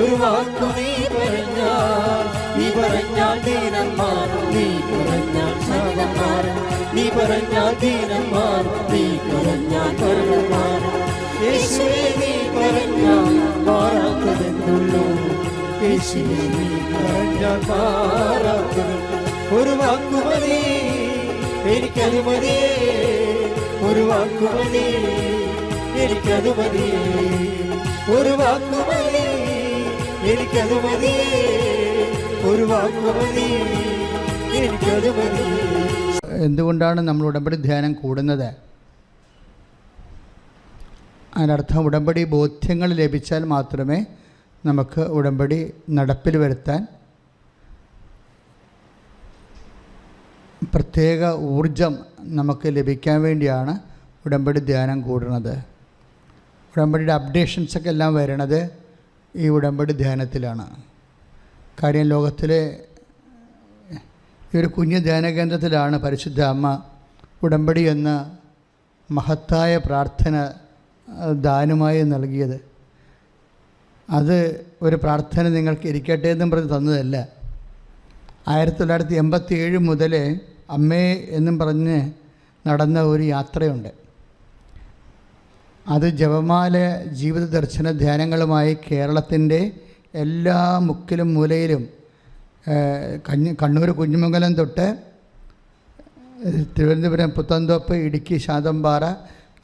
ഒരു വാക്കു നീ പറഞ്ഞാൽ ദീനം മാറും. നീ പറഞ്ഞാൽ ശാപം മാറും. നീ പറഞ്ഞാൽ ദീനം മാറും. നീ പറഞ്ഞാൽ മരണം മാറും. യേശുവേ നീ പറഞ്ഞാൽ മാറാത്തതെന്നുള്ളൂ. യേശുവേ നീ പറഞ്ഞാൽ മാറാത്തതെന്നുള്ളൂ. ഒരു വാക്കു മതി എനിക്കത് മതിയേ. ഒരു വാക്കു മതി എനിക്കത് മതിയേ. ഒരു വാക്കു മതി എനിക്കത് മതിയേ. ഒരു വാക്കു മതി എനിക്കത് മതിയേ. എന്തുകൊണ്ടാണ് നമ്മൾ ഉടമ്പടി ധ്യാനം കൂടുന്നത്? അതിനർത്ഥം ഉടമ്പടി ബോധ്യങ്ങൾ ലഭിച്ചാൽ മാത്രമേ നമുക്ക് ഉടമ്പടി നടപ്പിൽ വരുത്താൻ പ്രത്യേക ഊർജം നമുക്ക് ലഭിക്കാൻ വേണ്ടിയാണ് ഉടമ്പടി ധ്യാനം കൂടുന്നത്. ഉടമ്പടിയുടെ അപ്ഡേഷൻസൊക്കെ എല്ലാം വരണത് ഈ ഉടമ്പടി ധ്യാനത്തിലാണ്. കാര്യം ലോകത്തിലെ ഈ ഒരു കുഞ്ഞു ധ്യാന കേന്ദ്രത്തിലാണ് പരിശുദ്ധ അമ്മ ഉടമ്പടി എന്ന മഹത്തായ പ്രാർത്ഥന ദാനമായി നൽകിയത്. അത് ഒരു പ്രാർത്ഥന നിങ്ങൾക്ക് ഇരിക്കട്ടെ എന്നും പറഞ്ഞ് തന്നതല്ല. 1987 മുതൽ അമ്മേ എന്നും പറഞ്ഞ് നടന്ന ഒരു യാത്രയുണ്ട്. അത് ജപമാല ജീവിത ദർശന ധ്യാനങ്ങളുമായി കേരളത്തിൻ്റെ എല്ലാ മുക്കിലും മൂലയിലും കണ്ണൂർ കുഞ്ഞുമംഗലം തൊട്ട് തിരുവനന്തപുരം പുത്തൻതോപ്പ്, ഇടുക്കി ശാന്തമ്പാറ,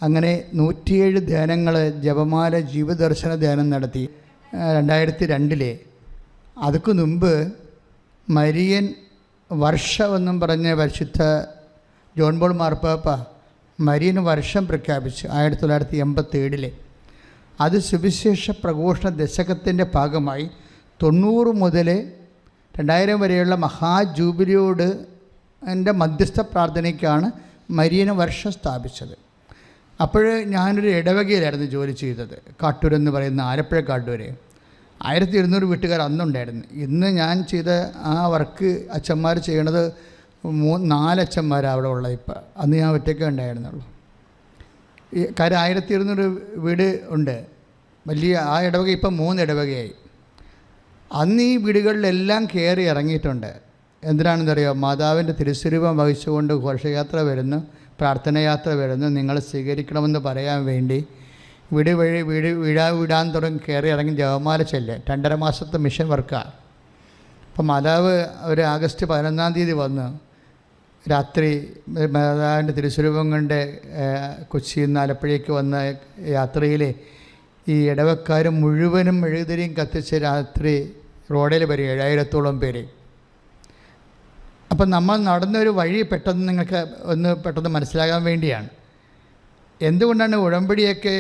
അങ്ങനെ 107 ധ്യാനങ്ങൾ ജപമാല ജീവദർശന ധ്യാനം നടത്തി 2002. അതുക്കു മുമ്പ് മരിയൻ വർഷമെന്നും പറഞ്ഞ പരിശുദ്ധ ജോൺ പോൾ മാർപ്പാപ്പ മരിയൻ വർഷം പ്രഖ്യാപിച്ചു 1987. അത് സുവിശേഷ പ്രഘോഷണ ദശകത്തിൻ്റെ ഭാഗമായി 90 മുതൽ 2000 വരെയുള്ള മഹാജൂബിലിയോട് എൻ്റെ മധ്യസ്ഥ പ്രാർത്ഥനയ്ക്കാണ് മരിയൻ വർഷം സ്ഥാപിച്ചത്. അപ്പോൾ ഞാനൊരു ഇടവകയിലായിരുന്നു ജോലി ചെയ്തത്. കാട്ടൂരെന്ന് പറയുന്ന ആലപ്പുഴ കാട്ടൂര് 1200 വീട്ടുകാർ അന്നുണ്ടായിരുന്നു. ഇന്ന് ഞാൻ ചെയ്ത ആ വർക്ക് അച്ഛന്മാർ ചെയ്യണത് 4 അച്ഛന്മാരാണ് അവിടെ ഉള്ളത്. ഇപ്പം അന്ന് ഞാൻ ഒറ്റയ്ക്ക് ഉണ്ടായിരുന്നുള്ളൂ. ഈ കാര്യം 1200 വീട് ഉണ്ട് വലിയ ആ ഇടവക. ഇപ്പം 3 ഇടവകയായി. അന്ന് ഈ വീടുകളിലെല്ലാം കയറി ഇറങ്ങിയിട്ടുണ്ട്. എന്തിനാണെന്നറിയോ? മാതാവിൻ്റെ തിരുസ്വരൂപം വഹിച്ചുകൊണ്ട് ഘോഷയാത്ര വരുന്നു, പ്രാർത്ഥനയാത്ര വരുന്നു, നിങ്ങൾ സ്വീകരിക്കണമെന്ന് പറയാൻ വേണ്ടി വീടാൻ തുടങ്ങി കയറി ഇറങ്ങി ജപമാല ചെല്ല്. 2.5 മാസത്തെ മിഷൻ വർക്കാണ്. അപ്പം മാതാവ് ഒരു ആഗസ്റ്റ് 11-ാം തീയതി വന്ന് രാത്രി മാതാവിൻ്റെ തിരുസ്വരൂപം കൊണ്ട് കൊച്ചിയിൽ നിന്ന് ആലപ്പുഴയ്ക്ക് വന്ന യാത്രയിൽ ഈ ഇടവക്കാർ മുഴുവനും മെഴുകുതിരിയും കത്തിച്ച് രാത്രി റോഡിൽ വരും 7000-ഓളം പേര്. അപ്പം നമ്മൾ നടന്നൊരു വഴി പെട്ടെന്ന് നിങ്ങൾക്ക് ഒന്ന് പെട്ടെന്ന് മനസ്സിലാകാൻ വേണ്ടിയാണ്. എന്തുകൊണ്ടാണ് ഉടമ്പടിയൊക്കെ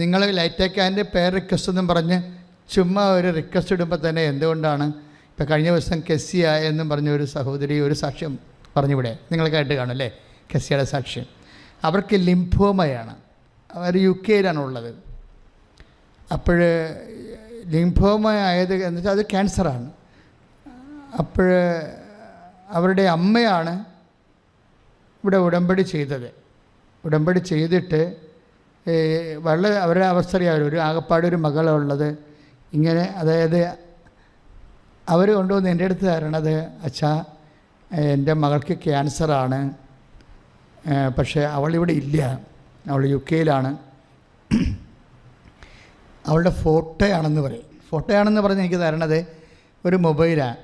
നിങ്ങൾ ലൈറ്റേക്കാൻ്റെ പേര് റിക്വസ്റ്റ് എന്നും പറഞ്ഞ് ചുമ്മാ ഒരു റിക്വസ്റ്റ് ഇടുമ്പോൾ തന്നെ എന്തുകൊണ്ടാണ്? ഇപ്പോൾ കഴിഞ്ഞ ദിവസം കെസിയ എന്നും പറഞ്ഞ ഒരു സഹോദരി ഒരു സാക്ഷ്യം പറഞ്ഞിവിടെ നിങ്ങൾ കേട്ട് കാണും അല്ലേ? കെസിയയുടെ സാക്ഷ്യം. അവർക്ക് ലിംഫോമയാണ്. അവർ UK ഉള്ളത്. അപ്പോൾ ലിംഫോമ ആയത് എന്ന് വെച്ചാൽ അത് ക്യാൻസറാണ്. അപ്പോൾ അവരുടെ അമ്മയാണ് ഇവിടെ ഉടമ്പടി ചെയ്തത്. ഉടമ്പടി ചെയ്തിട്ട് വളരെ അവരുടെ അവസ്ഥ അറിയാമല്ലോ. ഒരു ആകപ്പാടൊരു മകളുള്ളത്. ഇങ്ങനെ അതായത് അവർ കൊണ്ടുവന്ന് എൻ്റെ അടുത്ത് തരണത്, അച്ഛാ എൻ്റെ മകൾക്ക് ക്യാൻസറാണ്, പക്ഷേ അവളിവിടെ ഇല്ല, അവൾ UK അവളുടെ ഫോട്ടോയാണെന്ന് പറയും. ഫോട്ടോയാണെന്ന് പറഞ്ഞ് എനിക്ക് തരണത് ഒരു മൊബൈലാണ്.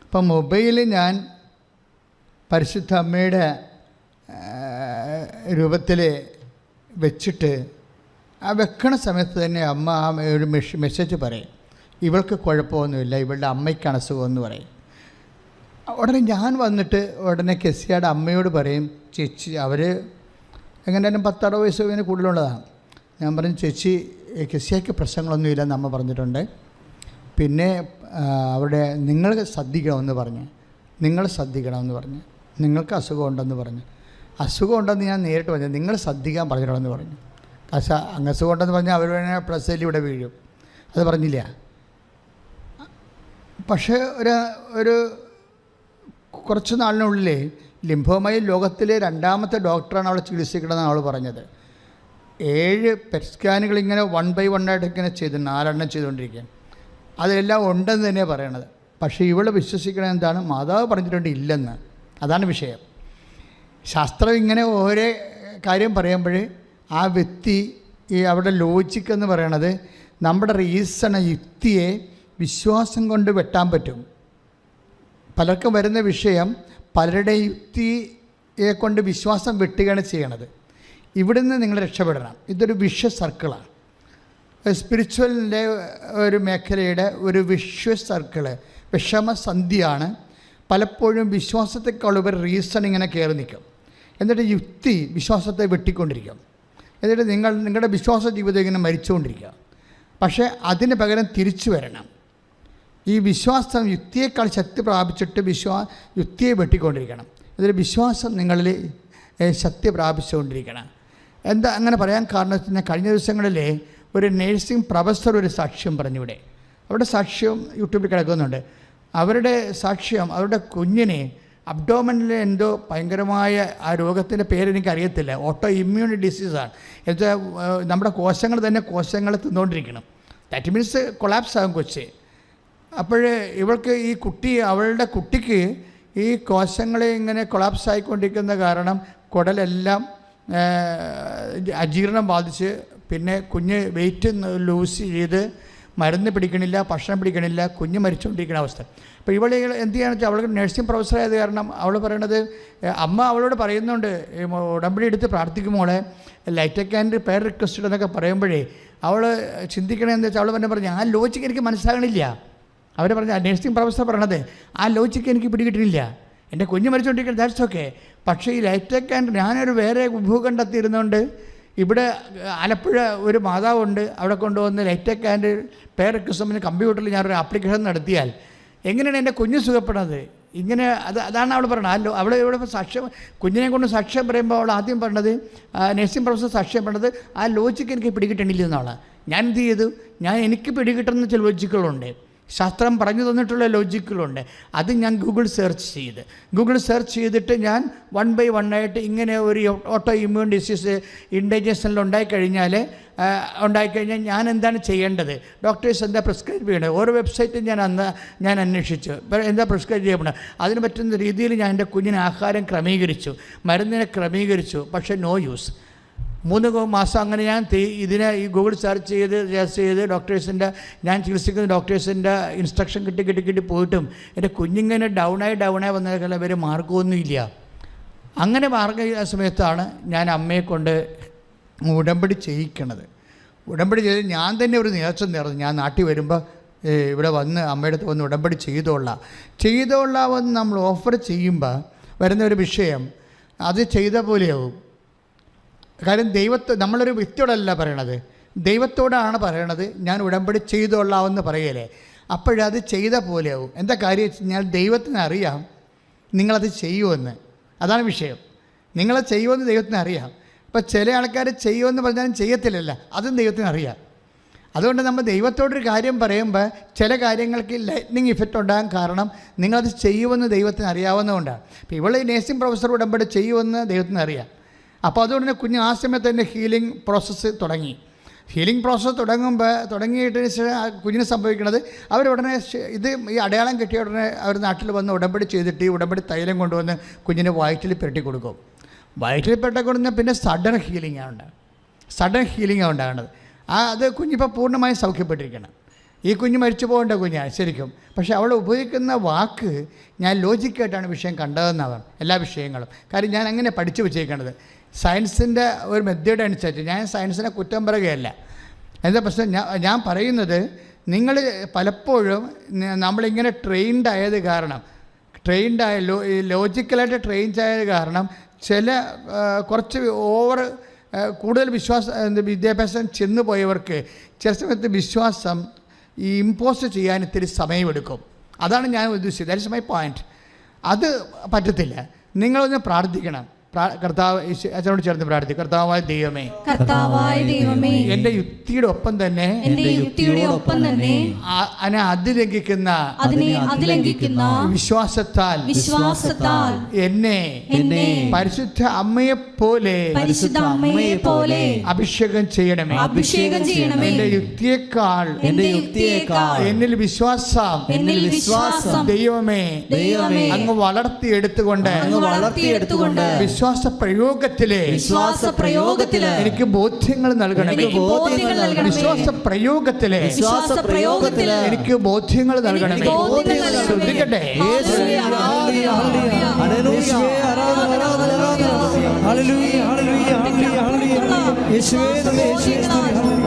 അപ്പം മൊബൈൽ ഞാൻ പരിശുദ്ധ അമ്മയുടെ രൂപത്തിൽ വെച്ചിട്ട് ആ വെക്കണ സമയത്ത് തന്നെ അമ്മ ആ ഒരു മെസ്സേജ് പറയും, ഇവൾക്ക് കുഴപ്പമൊന്നുമില്ല, ഇവളുടെ അമ്മയ്ക്കാണ് അസുഖമെന്ന് പറയും. ഉടനെ ഞാൻ വന്നിട്ട് ഉടനെ കെസിയയുടെ അമ്മയോട് പറയും, ചേച്ചി അവർ എങ്ങനെയാലും 10-60 വയസ്സ് കൂടുതലുള്ളതാണ്. ഞാൻ പറഞ്ഞു, ചേച്ചി കെസിയയ്ക്ക് പ്രശ്നങ്ങളൊന്നുമില്ലെന്ന് അമ്മ പറഞ്ഞിട്ടുണ്ട്. പിന്നെ അവിടെ നിങ്ങൾ ശ്രദ്ധിക്കണമെന്ന് പറഞ്ഞ് നിങ്ങൾക്ക് അസുഖമുണ്ടെന്ന് പറഞ്ഞു. അസുഖമുണ്ടെന്ന് ഞാൻ നേരിട്ട് പറഞ്ഞു, നിങ്ങൾ ശ്രദ്ധിക്കാൻ പറഞ്ഞിട്ടുണ്ടെന്ന് പറഞ്ഞു. പക്ഷേ അങ്ങ് അസുഖമുണ്ടെന്ന് പറഞ്ഞാൽ അവർ വേണേൽ പ്ലസ്സിൽ ഇവിടെ വീഴും, അത് പറഞ്ഞില്ല. പക്ഷേ ഒരു കുറച്ച് നാളിനുള്ളിൽ ലിംഫോമയിൽ ലോകത്തിലെ 2ാമത്തെ ഡോക്ടറാണ് അവളെ ചികിത്സിക്കണമെന്ന് അവൾ പറഞ്ഞത്. 7 പെറ്റ് സ്കാനുകൾ ഇങ്ങനെ 1 by 1 ആയിട്ട് ഇങ്ങനെ ചെയ്തു, 4 ചെയ്തുകൊണ്ടിരിക്കുകയാണ്. അതിലെല്ലാം ഉണ്ടെന്ന് തന്നെയാണ് പറയണത്. പക്ഷേ ഇവൾ വിശ്വസിക്കണത് എന്താണ്? മാതാവ് പറഞ്ഞിട്ടുണ്ട് ഇല്ലെന്ന്. അതാണ് വിഷയം. ശാസ്ത്രം ഇങ്ങനെ ഓരോ കാര്യം പറയുമ്പോൾ ആ വ്യക്തി അവിടെ ലോജിക്ക് എന്ന് പറയണത് നമ്മുടെ റീസണ്, യുക്തിയെ വിശ്വാസം കൊണ്ട് വെട്ടാൻ പറ്റും. പലർക്കും വരുന്ന വിഷയം പലരുടെ യുക്തിയെ കൊണ്ട് വിശ്വാസം വെട്ടുകയാണ് ചെയ്യണത്. ഇവിടുന്ന് നിങ്ങൾ രക്ഷപ്പെടണം. ഇതൊരു സർക്കിളാണ്. സ്പിരിച്വലിൻ്റെ ഒരു മേഖലയുടെ ഒരു സർക്കിള്, വിഷമസന്ധിയാണ്. പലപ്പോഴും വിശ്വാസത്തെക്കാളുപർ റീസൺ ഇങ്ങനെ കയറി നിൽക്കും. എന്നിട്ട് യുക്തി വിശ്വാസത്തെ വെട്ടിക്കൊണ്ടിരിക്കും. എന്നിട്ട് നിങ്ങളുടെ വിശ്വാസ ജീവിതം ഇങ്ങനെ മരിച്ചുകൊണ്ടിരിക്കുക. പക്ഷേ അതിന് പകരം തിരിച്ചു വരണം. ഈ വിശ്വാസം യുക്തിയേക്കാൾ ശക്തി പ്രാപിച്ചിട്ട് യുക്തിയെ വെട്ടിക്കൊണ്ടിരിക്കണം. എന്നിട്ട് വിശ്വാസം നിങ്ങളിൽ ശക്തി പ്രാപിച്ചുകൊണ്ടിരിക്കണം. എന്താ അങ്ങനെ പറയാൻ കാരണം വെച്ച് കഴിഞ്ഞാൽ, കഴിഞ്ഞ ദിവസങ്ങളിൽ ഒരു നേഴ്സിംഗ് പ്രൊഫസർ ഒരു സാക്ഷ്യം പറഞ്ഞിവിടെ. അവരുടെ സാക്ഷ്യം യൂട്യൂബിൽ കിടക്കുന്നുണ്ട്. അവരുടെ സാക്ഷ്യം, അവരുടെ കുഞ്ഞിനെ അബ്ഡോമനിൽ എന്തോ ഭയങ്കരമായ ആ രോഗത്തിൻ്റെ പേരെനിക്കറിയത്തില്ല, ഓട്ടോ ഇമ്മ്യൂൺ ഡിസീസാണ്. എന്നുവെച്ചാൽ നമ്മുടെ കോശങ്ങളെ തിന്നുകൊണ്ടിരിക്കണം. ദാറ്റ് മീൻസ് കൊളാപ്സ് ആകും കൊച്ച്. അപ്പോൾ ഇവൾക്ക് അവളുടെ കുട്ടിക്ക് ഈ കോശങ്ങളെ ഇങ്ങനെ കൊളാപ്സ് ആയിക്കൊണ്ടിരിക്കുന്ന കാരണം കുടലെല്ലാം അജീർണം ബാധിച്ച്, പിന്നെ കുഞ്ഞ് വെയിറ്റ് ലൂസ് ചെയ്ത് മരുന്ന് പിടിക്കണില്ല, ഭക്ഷണം പിടിക്കണില്ല, കുഞ്ഞ് മരിച്ചുകൊണ്ടിരിക്കുന്ന അവസ്ഥ. അപ്പോൾ എന്ത് ചെയ്യുകയാണെന്ന് വെച്ചാൽ, അവൾക്ക് നഴ്സിംഗ് പ്രൊഫസറായത് കാരണം അവൾ പറയണത്, അമ്മ അവളോട് പറയുന്നുണ്ട് ഉടമ്പടി എടുത്ത് പ്രാർത്ഥിക്കുമ്പോളെ ലൈറ്റ് ആൻഡ് പേർ റിക്വസ്റ്റഡ് എന്നൊക്കെ പറയുമ്പോഴേ അവൾ ചിന്തിക്കണമെന്ന് വെച്ചാൽ അവൾ പറഞ്ഞു ആ ലോജിക്ക് എനിക്ക് മനസ്സിലാകണില്ല. അവർ പറഞ്ഞ നഴ്സിംഗ് പ്രൊഫസർ പറയണത് ആ ലോജിക്ക് എനിക്ക് പിടികിട്ടില്ല, എൻ്റെ കുഞ്ഞ് മരിച്ചുകൊണ്ടിരിക്കുന്നത്, ദാറ്റ്സ് ഓക്കെ. പക്ഷേ ഈ ലൈറ്റ് ആൻഡ് ഞാനൊരു വേറെ ഭൂഖണ്ഡത്തിരുന്നുകൊണ്ട് ഇവിടെ ആലപ്പുഴ ഒരു മാതാവുണ്ട്, അവിടെ കൊണ്ടുവന്ന് ലൈറ്റ് ആൻഡ് പേർ റിക്വസ്റ്റിന് കമ്പ്യൂട്ടറിൽ ഞാനൊരു ആപ്ലിക്കേഷൻ നടത്തിയാൽ എങ്ങനെയാണ് എൻ്റെ കുഞ്ഞ് സുഖപ്പെടുന്നത്? ഇങ്ങനെ അതാണ് അവൾ പറയണത്. അവൾ ഇവിടെ സാക്ഷ്യം, കുഞ്ഞിനെ കൊണ്ട് സാക്ഷ്യം പറയുമ്പോൾ അവൾ ആദ്യം പറഞ്ഞത്, നഴ്സിംഗ് പ്രൊഫസർ സാക്ഷ്യം പറഞ്ഞത് ആ ലോജിക്ക് എനിക്ക് പിടികിട്ടണില്ല എന്നാണ്. ഞാൻ എന്ത് ചെയ്തു, എനിക്ക് പിടികിട്ടുന്ന ചില ലോജിക്കുകളുണ്ട്, ശാസ്ത്രം പറഞ്ഞു തന്നിട്ടുള്ള ലോജിക്കുകളുണ്ട്. അത് ഞാൻ ഗൂഗിൾ സെർച്ച് ചെയ്തിട്ട് ഞാൻ 1 by 1 ആയിട്ട് ഇങ്ങനെ ഒരു ഓട്ടോ ഇമ്മ്യൂൺ ഡിസീസ് ഇൻഡൈജഷനിൽ ഉണ്ടായിക്കഴിഞ്ഞാൽ ഞാൻ എന്താണ് ചെയ്യേണ്ടത്, ഡോക്ടേഴ്സ് എന്താ പ്രിസ്ക്രൈബ് ചെയ്യണത്, ഓരോ വെബ്സൈറ്റും ഞാൻ അന്വേഷിച്ചു എന്താ പ്രിസ്ക്രൈബ് ചെയ്യപ്പെടുന്നത്. അതിന് പറ്റുന്ന രീതിയിൽ ഞാൻ എൻ്റെ കുഞ്ഞിന് ആഹാരം ക്രമീകരിച്ചു, മരുന്നിനെ ക്രമീകരിച്ചു. പക്ഷേ നോ യൂസ്. 3 മാസം അങ്ങനെ ഞാൻ ഈ ഗൂഗിൾ സെർച്ച് ചെയ്ത് ഡോക്ടേഴ്സിൻ്റെ, ഞാൻ ചികിത്സിക്കുന്ന ഡോക്ടേഴ്സിൻ്റെ ഇൻസ്ട്രക്ഷൻ കിട്ടി പോയിട്ടും എൻ്റെ കുഞ്ഞിങ്ങനെ ഡൗണായി വന്നേക്കുള്ള ഒരു മാർഗമൊന്നുമില്ല. അങ്ങനെ മാർഗ സമയത്താണ് ഞാൻ അമ്മയെ കൊണ്ട് ഉടമ്പടി ചെയ്യിക്കണത്. ഉടമ്പടി ചെയ്ത് ഞാൻ തന്നെ ഒരു നേർച്ച നേർന്നു, ഞാൻ നാട്ടിൽ വരുമ്പോൾ ഇവിടെ വന്ന് അമ്മയുടെ അടുത്ത് വന്ന് ഉടമ്പടി ചെയ്തോളാമെന്ന് നമ്മൾ ഓഫർ ചെയ്യുമ്പോൾ വരുന്ന ഒരു വിഷയം, അത് ചെയ്ത പോലെയാവും. കാര്യം നമ്മളൊരു വ്യക്തിയോടല്ല പറയണത്, ദൈവത്തോടാണ് പറയണത്. ഞാൻ ഉടമ്പടി ചെയ്തോളാമെന്ന് പറയലേ, അപ്പോഴത് ചെയ്ത പോലെയാവും. എന്താ കാര്യം വെച്ച് കഴിഞ്ഞാൽ ദൈവത്തിന് അറിയാം നിങ്ങളത് ചെയ്യുമെന്ന്. അതാണ് വിഷയം. നിങ്ങളത് ചെയ്യുമെന്ന് ദൈവത്തിന് അറിയാം. അപ്പോൾ ചില ആൾക്കാർ ചെയ്യുമെന്ന് പറഞ്ഞാലും ചെയ്യത്തില്ലല്ല, അതും ദൈവത്തിന് അറിയാം. അതുകൊണ്ട് നമ്മൾ ദൈവത്തോടൊരു കാര്യം പറയുമ്പോൾ ചില കാര്യങ്ങൾക്ക് ലൈറ്റ്നിങ് ഇഫക്റ്റ് ഉണ്ടാകാൻ കാരണം നിങ്ങളത് ചെയ്യുമെന്ന് ദൈവത്തിന് അറിയാവുന്നതുകൊണ്ടാണ്. ഇപ്പോൾ ഇവൾ നേഴ്സിംഗ് പ്രൊഫസർ ഉടമ്പടി ചെയ്യുമെന്ന് ദൈവത്തിന് അറിയാം. അപ്പോൾ അതുകൊണ്ട് തന്നെ കുഞ്ഞ് ആ സമയത്ത് തന്നെ ഹീലിംഗ് പ്രോസസ്സ് തുടങ്ങിയിട്ട് കുഞ്ഞിന് സംഭവിക്കുന്നത്, അവരുടനെ ഈ അടയാളം കിട്ടിയ ഉടനെ അവർ നാട്ടിൽ വന്ന് ഉടമ്പടി ചെയ്തിട്ട് ഈ ഉടമ്പടി തൈലം കൊണ്ടുവന്ന് കുഞ്ഞിന് വയറ്റിൽ പുരട്ടി കൊടുക്കും. വയറ്റിൽ പുരട്ടി കൊടുക്കുന്ന പിന്നെ സഡൻ ഹീലിംഗാണ് ഉണ്ടാകുന്നത്. അത് കുഞ്ഞിപ്പോൾ പൂർണ്ണമായും സൗഖ്യപ്പെട്ടിരിക്കണം. ഈ കുഞ്ഞ് മരിച്ചു പോകേണ്ട കുഞ്ഞാണ് ശരിക്കും. പക്ഷേ അവൾ ഉപയോഗിക്കുന്ന വാക്ക് ഞാൻ ലോജിക്കായിട്ടാണ് വിഷയം കണ്ടതെന്നാണ് എല്ലാ വിഷയങ്ങളും. കാര്യം ഞാൻ അങ്ങനെ പഠിച്ചു വെച്ചേക്കണത് സയൻസിൻ്റെ ഒരു മെത്തേഡ് അനുസരിച്ച്. ഞാൻ സയൻസിനെ കുറ്റം പറയുകയല്ല. എന്താ പ്രശ്നം, ഞാൻ പറയുന്നത് നിങ്ങൾ പലപ്പോഴും നമ്മളിങ്ങനെ ട്രെയിൻഡായത് കാരണം, ലോജിക്കലായിട്ട് ട്രെയിൻഡായത് കാരണം ചില കുറച്ച് കൂടുതൽ വിദ്യാഭ്യാസം ചെന്നു പോയവർക്ക് ചില സമയത്ത് വിശ്വാസം ഇമ്പോസ് ചെയ്യാൻ ഇത്തിരി സമയമെടുക്കും. അതാണ് ഞാൻ ഉദ്ദേശിച്ചത്. That is my point. അത് പറ്റത്തില്ല. നിങ്ങളൊന്ന് കർത്താവ് അച്ഛനോട് ചേർന്ന് പ്രാർത്ഥിക്കും. കർത്താവായ ദൈവമേ, കർത്താവായ ദൈവമേ, എന്റെ യുക്തിയുടെ ഒപ്പം തന്നെ അതിനെ അതിലംഘിക്കുന്ന വിശ്വാസത്താൽ എന്നെ പരിശുദ്ധ അമ്മയെ പോലെ അഭിഷേകം ചെയ്യണമേ. എന്റെ യുക്തിയേക്കാൾ എന്നിൽ വിശ്വാസം ദൈവമേ അങ്ങ് വളർത്തിയെടുത്തുകൊണ്ട് വിശ്വാസ പ്രയോഗത്തിലെ എനിക്ക് ബോധ്യങ്ങൾ നൽകണമേ. വിശ്വാസ പ്രയോഗത്തിലെ എനിക്ക് ബോധ്യങ്ങൾ നൽകണമേ. ശ്രദ്ധിക്കട്ടെ,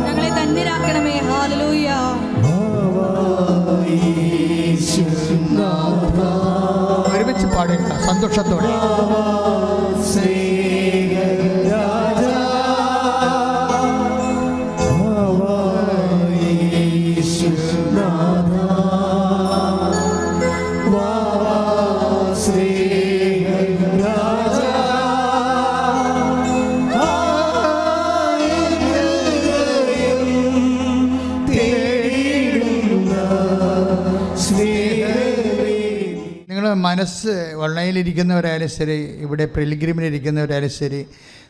ഞങ്ങളെ ധന്യരാക്കണമേ. ഹല്ലേലൂയ. ഒരുമിച്ച് പാടുക സന്തോഷത്തോടെ. മനസ്സ് ഓൺലൈനിലിരിക്കുന്നവരായാലും ശരി, ഇവിടെ പിൽഗ്രിമിലിരിക്കുന്നവരായാലും ശരി,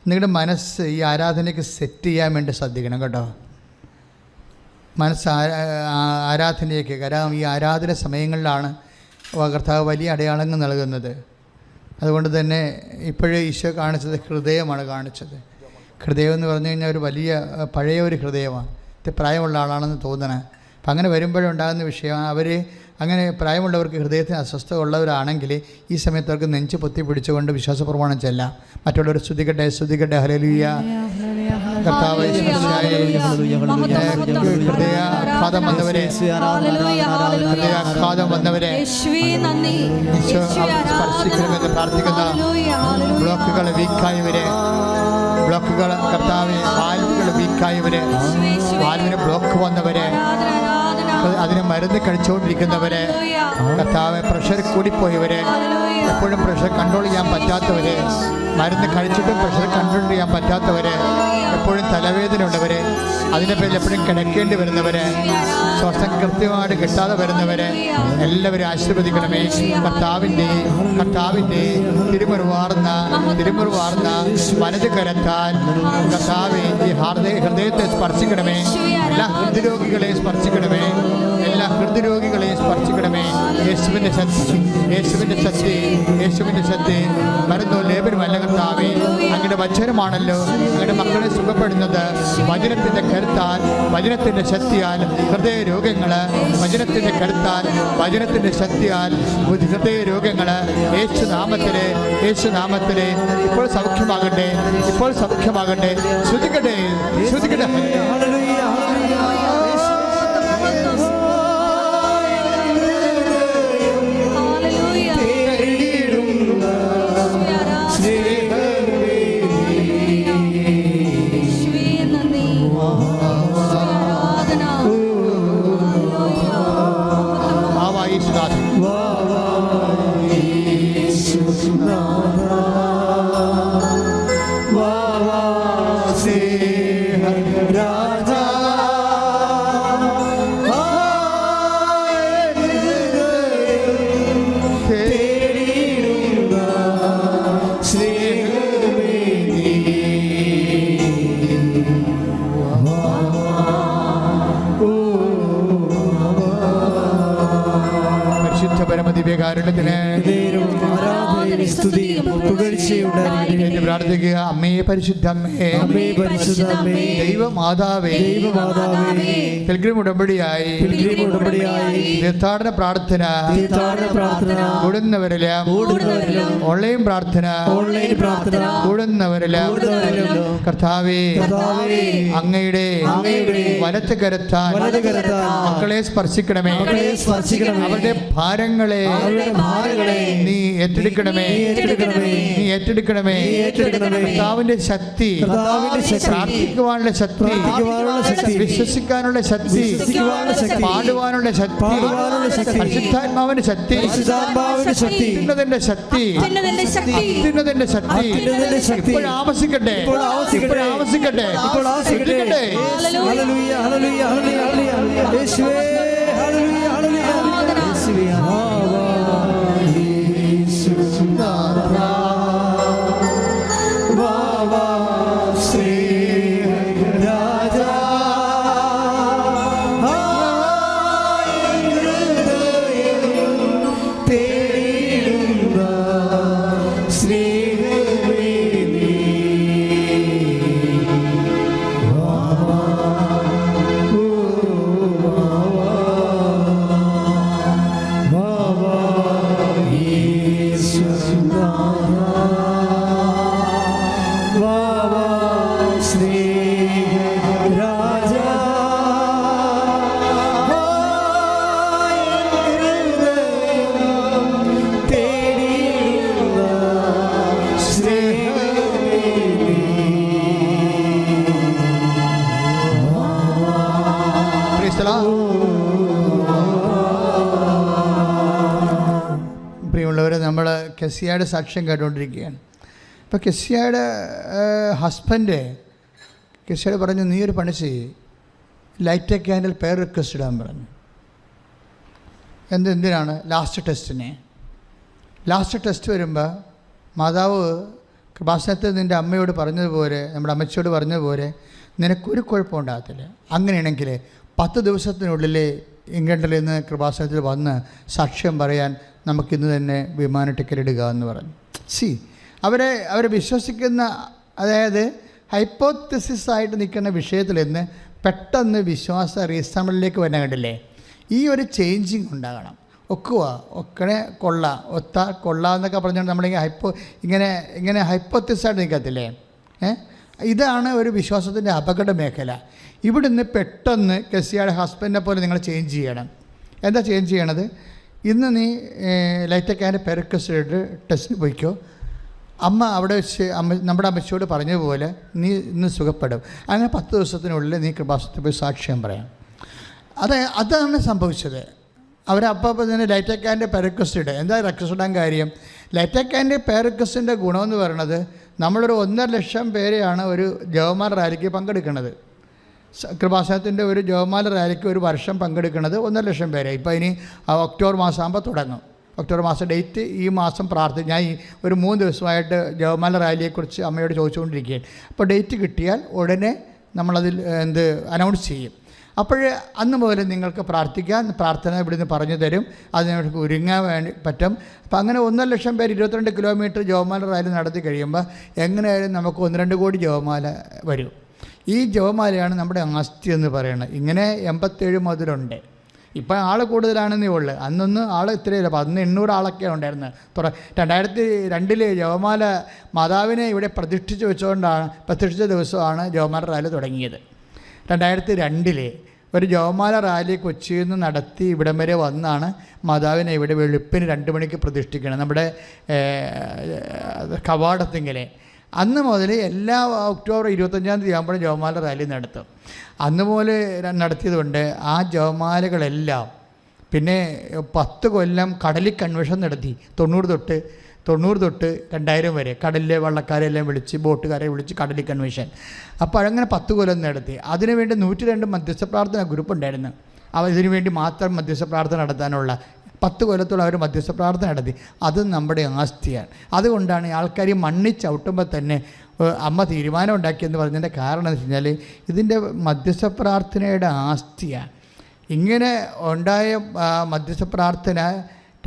നിങ്ങളുടെ മനസ്സ് ഈ ആരാധനയ്ക്ക് സെറ്റ് ചെയ്യാൻ വേണ്ടി ശ്രദ്ധിക്കണം കേട്ടോ. മനസ്സ് ആരാധനയ്ക്ക്, കാരണം ഈ ആരാധന സമയങ്ങളിലാണ് കർത്താവ് വലിയ അടയാളങ്ങൾ നൽകുന്നത്. അതുകൊണ്ട് തന്നെ ഇപ്പോഴേ ഈശോ കാണിച്ചത് ഹൃദയമാണ് കാണിച്ചത്. ഹൃദയം എന്ന് പറഞ്ഞു കഴിഞ്ഞാൽ ഒരു വലിയ പഴയ ഒരു ഹൃദയമാണ്. പ്രായമുള്ള ആളാണെന്ന് തോന്നണേ. അപ്പം അങ്ങനെ വരുമ്പോഴുണ്ടാകുന്ന വിഷയം, അവർ അങ്ങനെ പ്രായമുള്ളവർക്ക് ഹൃദയത്തിന് അസ്വസ്ഥത ഉള്ളവരാണെങ്കിൽ ഈ സമയത്ത് അവർക്ക് നെഞ്ച് പൊത്തി പിടിച്ചുകൊണ്ട് വിശ്വാസപ്രമാണം ചെല്ലാം. മറ്റുള്ളവർ സ്തുതിക്കട്ടെ സ്തുതിക്കട്ടെ ഹല്ലേലൂയ. കർത്താവേ, ഹൃദയാഘാതം വന്നവരെ, ഹൃദയാഘാതം വന്നവരെ സ്പർശിക്കണമെന്ന് പ്രാർത്ഥിക്കുന്ന ബ്ലോക്കുകൾ വീക്കായവരെ, ബ്ലോക്കുകൾ കർത്താവെ, വാൽവുകൾ വീക്കായവരെ, വാൽവിന് ബ്ലോക്ക് വന്നവരെ, അതിന് മരുന്ന് കഴിച്ചുകൊണ്ടിരിക്കുന്നവരെ, കർത്താവെ, പ്രഷർ കൂടിപ്പോയവരെ, എപ്പോഴും പ്രഷർ കൺട്രോൾ ചെയ്യാൻ പറ്റാത്തവരെ, മരുന്ന് കഴിച്ചിട്ടും പ്രഷർ കൺട്രോൾ ചെയ്യാൻ പറ്റാത്തവരെ, എപ്പോഴും തലവേദന ഉള്ളവരെ, അതിൻ്റെ പേരിൽ എപ്പോഴും കിടക്കേണ്ടി വരുന്നവരെ, ശ്വാസം കൃത്യമായിട്ട് കിട്ടാതെ വരുന്നവരെ എല്ലാവരും ആശീർവദിക്കണമേ. കർത്താവിൻ്റെ തിരുമുറിവാർന്ന വലത് കരത്താൽ കർത്താവെ ഈ ഹൃദയത്തെ സ്പർശിക്കണമേ. എല്ലാ ഹൃദ്രോഗികളെയും സ്പർശിക്കണമേ. എല്ലാ ഹൃദ്രോഗികളെയും സ്പർശിക്കണമേ. യേശുവിൻ്റെ ശക്തി മരുന്നോ ലേപനമല്ല കർത്താവേ, അങ്ങയുടെ വചനമാണല്ലോ അങ്ങയുടെ മക്കളെ സുഖപ്പെടുന്നത്. വചനത്തിൻ്റെ കരുത്താൽ, വചനത്തിൻ്റെ ശക്തിയാൽ ഹൃദയ രോഗങ്ങൾ, വചനത്തിൻ്റെ കരുത്താൽ, വചനത്തിൻ്റെ ശക്തിയാൽ ഹൃദയ രോഗങ്ങൾ യേശുനാമത്തിലെ ഇപ്പോൾ സൗഖ്യമാകട്ടെ, ഇപ്പോൾ സൗഖ്യമാകട്ടെ. ശ്രുതിക്കട്ടെ. പ്രാർത്ഥിക്കുക. അമ്മേ പരിശുദ്ധമ്മേ, ദൈവമാതാവേ, പിൽഗ്രിം ഉടമ്പടിയായി തീർത്ഥാടന പ്രാർത്ഥന കൂടുന്നവരെല്ലാം, ഓൺലൈൻ പ്രാർത്ഥന കൂടുന്നവരെല്ലാം കർത്താവേ, അങ്ങയുടെ വലത്ത് കരത്താൽ മക്കളെ സ്പർശിക്കണമേ. അവരുടെ ഭാരങ്ങളെ നീ ഏറ്റെടുക്കണമേ. കർത്താവിന്റെ ശക്തി, പ്രാർത്ഥിക്കുവാനുള്ള ശക്തി, വിശ്വസിക്കാനുള്ള ശക്തി, പാടുവാനുള്ള ശക്തി, കൊടുക്കുവാനുള്ള ശക്തി, പരിശുദ്ധാത്മാവിന്റെ ശക്തി, പരിശുദ്ധാത്മാവിന്റെ ശക്തി, അത്യുന്നതന്റെ ശക്തി, അത്യുന്നതന്റെ ശക്തി, അത്യുന്നതന്റെ ശക്തി അത്യുന്നതന്റെ ശക്തി ഇപ്പോൾ ആവസിക്കട്ടെ, ഇപ്പോൾ ആവസിക്കട്ടെ, ഇപ്പോൾ ആവസിക്കട്ടെ, ഇപ്പോൾ ആവസിക്കട്ടെ. Hallelujah, hallelujah, hallelujah, hallelujah. യേശുവേ, ഹല്ലേലൂയ, ഹല്ലേലൂയ, യേശുവേ, വാവാ ശ്രീ രാജാ, തേടുന്ന സ്നേഹമേ നീ, വാവാ, ഓ വാവാ, വാവാ യേശുനാഥാ, വാവാ സ്നേഹരാജാ, തേടിയുള്ള സ്നേഹമേ നീ. Praise the Lord. പ്രിയമുള്ളവരെ, നമ്മൾ കെസിയയുടെ സാക്ഷ്യം കേട്ടുകൊണ്ടിരിക്കുകയാണ്. ഇപ്പോൾ കെസിയയുടെ ഹസ്ബൻഡ് കെസിയോട് പറഞ്ഞു, നീ ഒരു പണി ചെയ്യ്, ലൈറ്റ് എ ക്യാൻഡിൽ പേർ റിക്വസ്റ്റ് ഇടാൻ പറഞ്ഞു. എന്തിനാണ്? ലാസ്റ്റ് ടെസ്റ്റ് വരുമ്പോൾ മാതാവ് കൃപാസനത്തിൽ നിൻ്റെ അമ്മയോട് പറഞ്ഞതുപോലെ, നമ്മുടെ അമ്മച്ചിയോട് പറഞ്ഞതുപോലെ നിനക്കൊരു കുഴപ്പമുണ്ടാകത്തില്ല. അങ്ങനെയാണെങ്കിൽ 10 ദിവസത്തിനുള്ളിൽ ഇംഗ്ലണ്ടിൽ നിന്ന് കൃപാസനത്തിൽ വന്ന് സാക്ഷ്യം പറയാൻ നമുക്കിന്ന് തന്നെ വിമാന ടിക്കറ്റ് ഇടുക എന്ന് പറഞ്ഞു. അവരെ വിശ്വസിക്കുന്ന, അതായത് ഹൈപ്പോത്തിസിസ് ആയിട്ട് നിൽക്കുന്ന വിഷയത്തിൽ നിന്ന് പെട്ടെന്ന് വിശ്വാസ റീസണബിളിലേക്ക് വരാൻ കണ്ടില്ലേ? ഈ ഒരു ചേഞ്ചിങ് ഉണ്ടാകണം. ഒക്കണെ കൊള്ളാം എന്നൊക്കെ പറഞ്ഞുകൊണ്ട് നമ്മളിങ്ങനെ ഇങ്ങനെ ഹൈപ്പോത്തിസായിട്ട് നിൽക്കത്തില്ലേ? ഇതാണ് ഒരു വിശ്വാസത്തിൻ്റെ അപകട മേഖല. ഇവിടുന്ന് പെട്ടെന്ന് കെസിയുടെ ഹസ്ബൻഡിനെ പോലെ നിങ്ങൾ ചേഞ്ച് ചെയ്യണം. എന്താ ചേഞ്ച് ചെയ്യണത്? ഇന്ന് നീ ലൈറ്റക്കാൻ്റെ പെരക്കസിഡ് ടെസ്റ്റിന് പോയിക്കോ, അമ്മ അവിടെ വെച്ച് നമ്മുടെ അമ്മച്ചിയോട് പറഞ്ഞതുപോലെ നീ ഇന്ന് സുഖപ്പെടും. അങ്ങനെ 10 ദിവസത്തിനുള്ളിൽ നീ കൃപാസനത്തിൽ പോയി സാക്ഷ്യം പറയാം. അതാണ് സംഭവിച്ചത്. അവരപ്പോൾ തന്നെ ലൈറ്റക്കാൻ്റെ പെരക്കസിഡ്. എന്താ റിക്വസ്റ്റ് ഇടാൻ കാര്യം? ലൈറ്റക്കാൻ്റെ പെരക്കസിൻ്റെ ഗുണമെന്ന് പറയുന്നത്, നമ്മളൊരു 1.5 ലക്ഷം പേരെയാണ് ഒരു ജവമാല റാലിക്ക് പങ്കെടുക്കുന്നത്. കൃപാസനത്തിൻ്റെ ഒരു ജവമാല റാലിക്ക് ഒരു വർഷം പങ്കെടുക്കുന്നത് 1.5 ലക്ഷം പേരെ. ഇപ്പോൾ ഇനി ഒക്ടോബർ മാസം ആകുമ്പോൾ തുടങ്ങും. ഒക്ടോബർ മാസം ഡേറ്റ് ഈ മാസം ഞാൻ ഒരു 3 ദിവസമായിട്ട് ജവമാല റാലിയെക്കുറിച്ച് അമ്മയോട് ചോദിച്ചുകൊണ്ടിരിക്കുകയാണ്. അപ്പോൾ ഡേറ്റ് കിട്ടിയാൽ ഉടനെ നമ്മളതിൽ അനൗൺസ് ചെയ്യും. അപ്പോൾ അന്ന് മുതൽ നിങ്ങൾക്ക് പ്രാർത്ഥന ഇവിടുന്ന് പറഞ്ഞു തരും. അതിന് ഒരുങ്ങാൻ വേണ്ടി പറ്റും. അപ്പം അങ്ങനെ 1.5 ലക്ഷം പേര് 22 കിലോമീറ്റർ ജവമാല റാലി നടത്തി കഴിയുമ്പോൾ എങ്ങനെയായാലും നമുക്ക് 1-2 കോടി ജവമാല വരും. ഈ ജവമാലയാണ് നമ്മുടെ ആസ്തി എന്ന് പറയുന്നത്. ഇങ്ങനെ 87 മുതലുണ്ട്. ഇപ്പം ആൾ കൂടുതലാണെന്നേ ഉള്ളൂ. അന്നൊന്നും ആൾ ഇത്രയില്ല. അന്ന് 800 ആളൊക്കെ ഉണ്ടായിരുന്നു. 2002 ജവമാല മാതാവിനെ ഇവിടെ പ്രതിഷ്ഠിച്ച ദിവസമാണ് ജവമാല റാലി തുടങ്ങിയത്. 2002 ഒരു ജവമാല റാലി കൊച്ചിയിൽ നിന്ന് നടത്തി ഇവിടം വരെ വന്നാണ് മാതാവിനെ ഇവിടെ വെളുപ്പിന് 2 മണിക്ക് പ്രതിഷ്ഠിക്കണം, നമ്മുടെ കവാടത്തിങ്കലെ. അന്ന് മുതൽ എല്ലാ ഒക്ടോബർ 25-ാം തീയതി ആകുമ്പോഴും ജവമാല റാലി നടത്തും. അന്ന് പോലെ നടത്തിയതുകൊണ്ട് ആ ജവമാലകളെല്ലാം പിന്നെ 10 കൊല്ലം കടലിൽ കൺവെൻഷൻ നടത്തി. 90 തൊട്ട് 2000 വരെ കടലിലെ വള്ളക്കാരെല്ലാം വിളിച്ച്, ബോട്ടുകാരെ വിളിച്ച് കടലിൽ കൺവെൻഷൻ. അപ്പോൾ അങ്ങനെ 10 കൊല്ലം നടത്തി. അതിനുവേണ്ടി 102 മധ്യസ്ഥ പ്രാർത്ഥന ഗ്രൂപ്പ് ഉണ്ടായിരുന്നു. ഇതിനു വേണ്ടി മാത്രം മധ്യസ്ഥ പ്രാർത്ഥന നടത്താനുള്ള 10 കൊല്ലത്തോളം അവർ മധ്യസ്ഥ പ്രാർത്ഥന നടത്തി. അത് നമ്മുടെ ആസ്തിയാണ്. അതുകൊണ്ടാണ് ആൾക്കാർ മണ്ണിൽ ചവിട്ടുമ്പോൾ തന്നെ അമ്മ തീരുമാനം ഉണ്ടാക്കിയെന്ന് പറഞ്ഞതിൻ്റെ കാരണം എന്ന് വെച്ച് കഴിഞ്ഞാൽ ഇതിൻ്റെ മധ്യസ്ഥ പ്രാർത്ഥനയുടെ ആസ്തിയാണ്. ഇങ്ങനെ ഉണ്ടായ മധ്യസ്ഥ പ്രാർത്ഥന